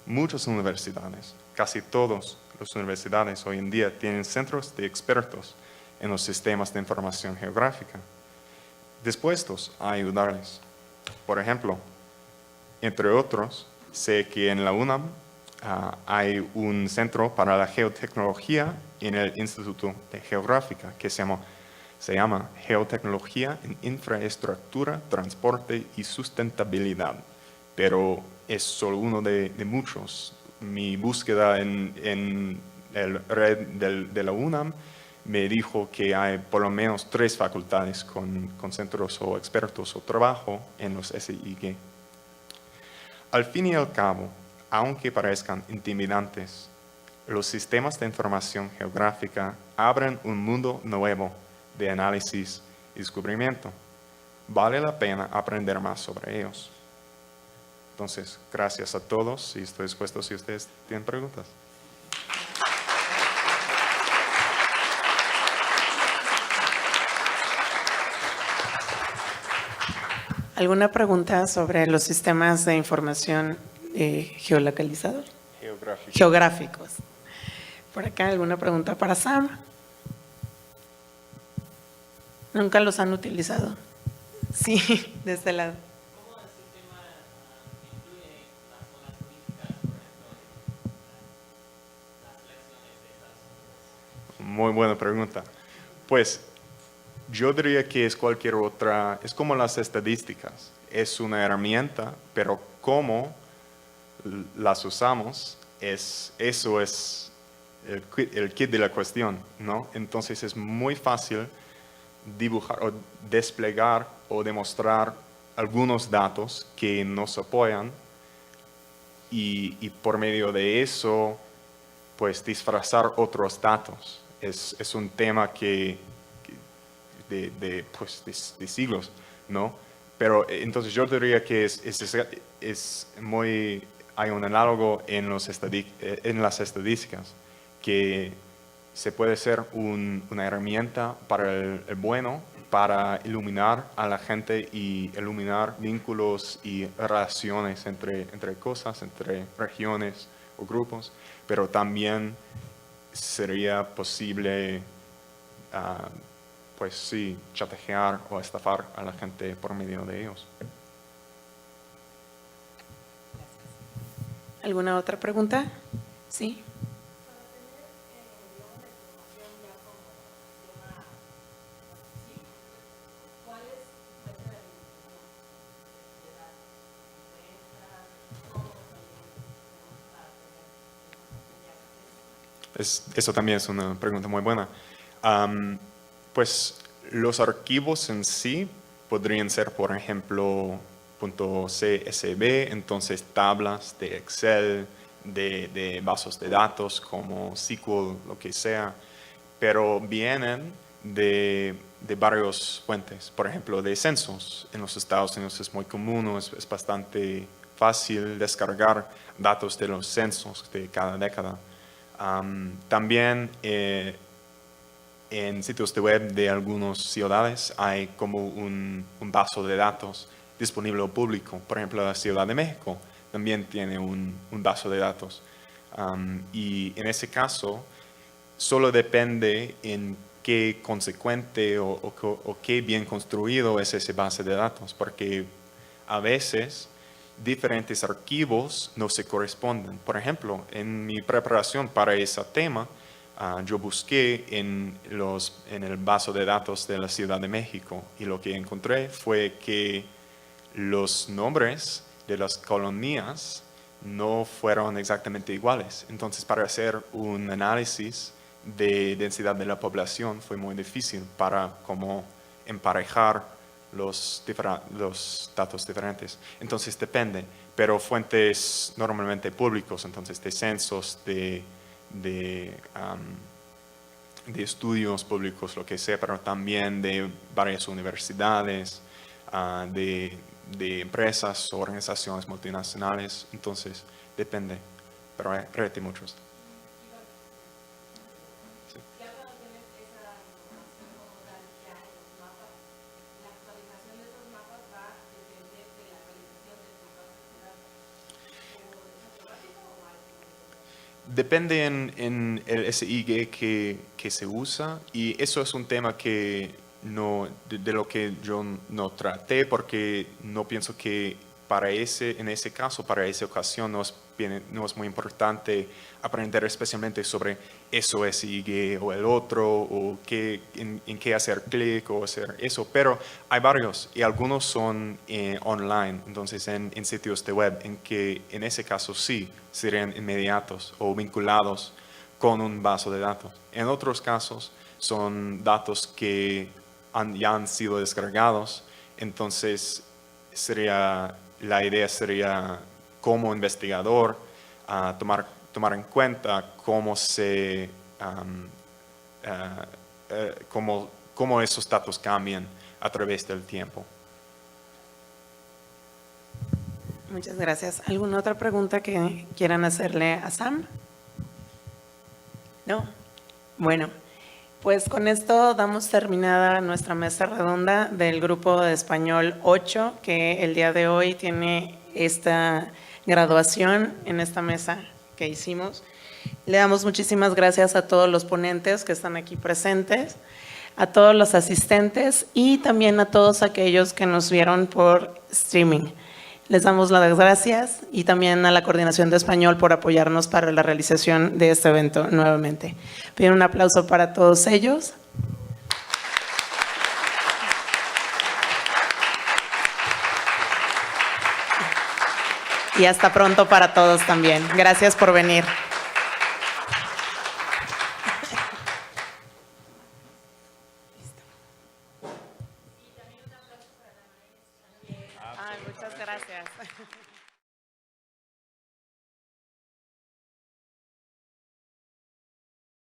G: Muchas universidades, casi todas las universidades hoy en día tienen centros de expertos en los sistemas de información geográfica, dispuestos a ayudarles. Por ejemplo, entre otros, sé que en la UNAM hay un centro para la geotecnología en el Instituto de Geográfica que se llama Geotecnología en Infraestructura, Transporte y Sustentabilidad, pero es solo uno de muchos. Mi búsqueda en el red de la UNAM me dijo que hay por lo menos 3 facultades con centros o expertos o trabajo en los SIG. Al fin y al cabo, aunque parezcan intimidantes, los sistemas de información geográfica abren un mundo nuevo de análisis y descubrimiento. Vale la pena aprender más sobre ellos. Entonces, gracias a todos y estoy dispuesto si ustedes tienen preguntas.
A: ¿Alguna pregunta sobre los sistemas de información geolocalizados? Geográficos. Por acá, ¿alguna pregunta para Sam? ¿Nunca los han utilizado? Sí, de este lado.
E: ¿Cómo el sistema incluye las zonas turísticas, por ejemplo, las selecciones de esas?
G: Muy buena pregunta. Pues yo diría que es cualquier otra, es como las estadísticas, es una herramienta, pero cómo las usamos, eso es el kit de la cuestión, ¿no? Entonces es muy fácil dibujar o desplegar o demostrar algunos datos que nos apoyan y por medio de eso, pues disfrazar otros datos. Es un tema de siglos, ¿no? Pero entonces yo diría que hay un análogo en las estadísticas, que se puede ser una herramienta para el bueno, para iluminar a la gente y iluminar vínculos y relaciones entre cosas, entre regiones o grupos, pero también sería posible, pues sí, chantajear o estafar a la gente por medio de ellos.
A: ¿Alguna otra pregunta? Sí.
G: Eso también es una pregunta muy buena. Pues los archivos en sí podrían ser, por ejemplo, .csv, entonces tablas de Excel, de bases de datos como SQL, lo que sea, pero vienen de varios fuentes. Por ejemplo, de censos. En los Estados Unidos es muy común, es bastante fácil descargar datos de los censos de cada década. También en sitios de web de algunas ciudades hay como un base de datos disponible al público. Por ejemplo, la Ciudad de México también tiene un base de datos. Y en ese caso, solo depende en qué consecuente o qué bien construido es ese base de datos, porque a veces diferentes archivos no se corresponden. Por ejemplo, en mi preparación para ese tema, yo busqué en el base de datos de la Ciudad de México y lo que encontré fue que los nombres de las colonias no fueron exactamente iguales. Entonces, para hacer un análisis de densidad de la población fue muy difícil para como emparejar los datos diferentes. Entonces depende, pero fuentes normalmente públicos, entonces de censos, de estudios públicos, lo que sea, pero también de varias universidades, de empresas o organizaciones multinacionales, entonces depende, pero hay realmente muchos. Depende en el SIG que se usa, y eso es un tema que de lo que yo no traté, porque no pienso que en ese caso, para esa ocasión, no es muy importante aprender especialmente sobre eso SIG o el otro, o en qué hacer clic o hacer eso, pero hay varios y algunos son online, entonces en sitios de web, en que en ese caso sí serían inmediatos o vinculados con un base de datos. En otros casos son datos que ya han sido descargados, entonces la idea sería como investigador tomar en cuenta cómo esos datos cambian a través del tiempo.
A: Muchas gracias. ¿Alguna otra pregunta que quieran hacerle a Sam? ¿No? Bueno, pues con esto damos terminada nuestra mesa redonda del grupo de español 8, que el día de hoy tiene esta graduación en esta mesa que hicimos. Le damos muchísimas gracias a todos los ponentes que están aquí presentes, a todos los asistentes y también a todos aquellos que nos vieron por streaming. Les damos las gracias y también a la Coordinación de Español por apoyarnos para la realización de este evento nuevamente. Pido un aplauso para todos ellos. Y hasta pronto para todos también. Gracias por venir. Muchas gracias.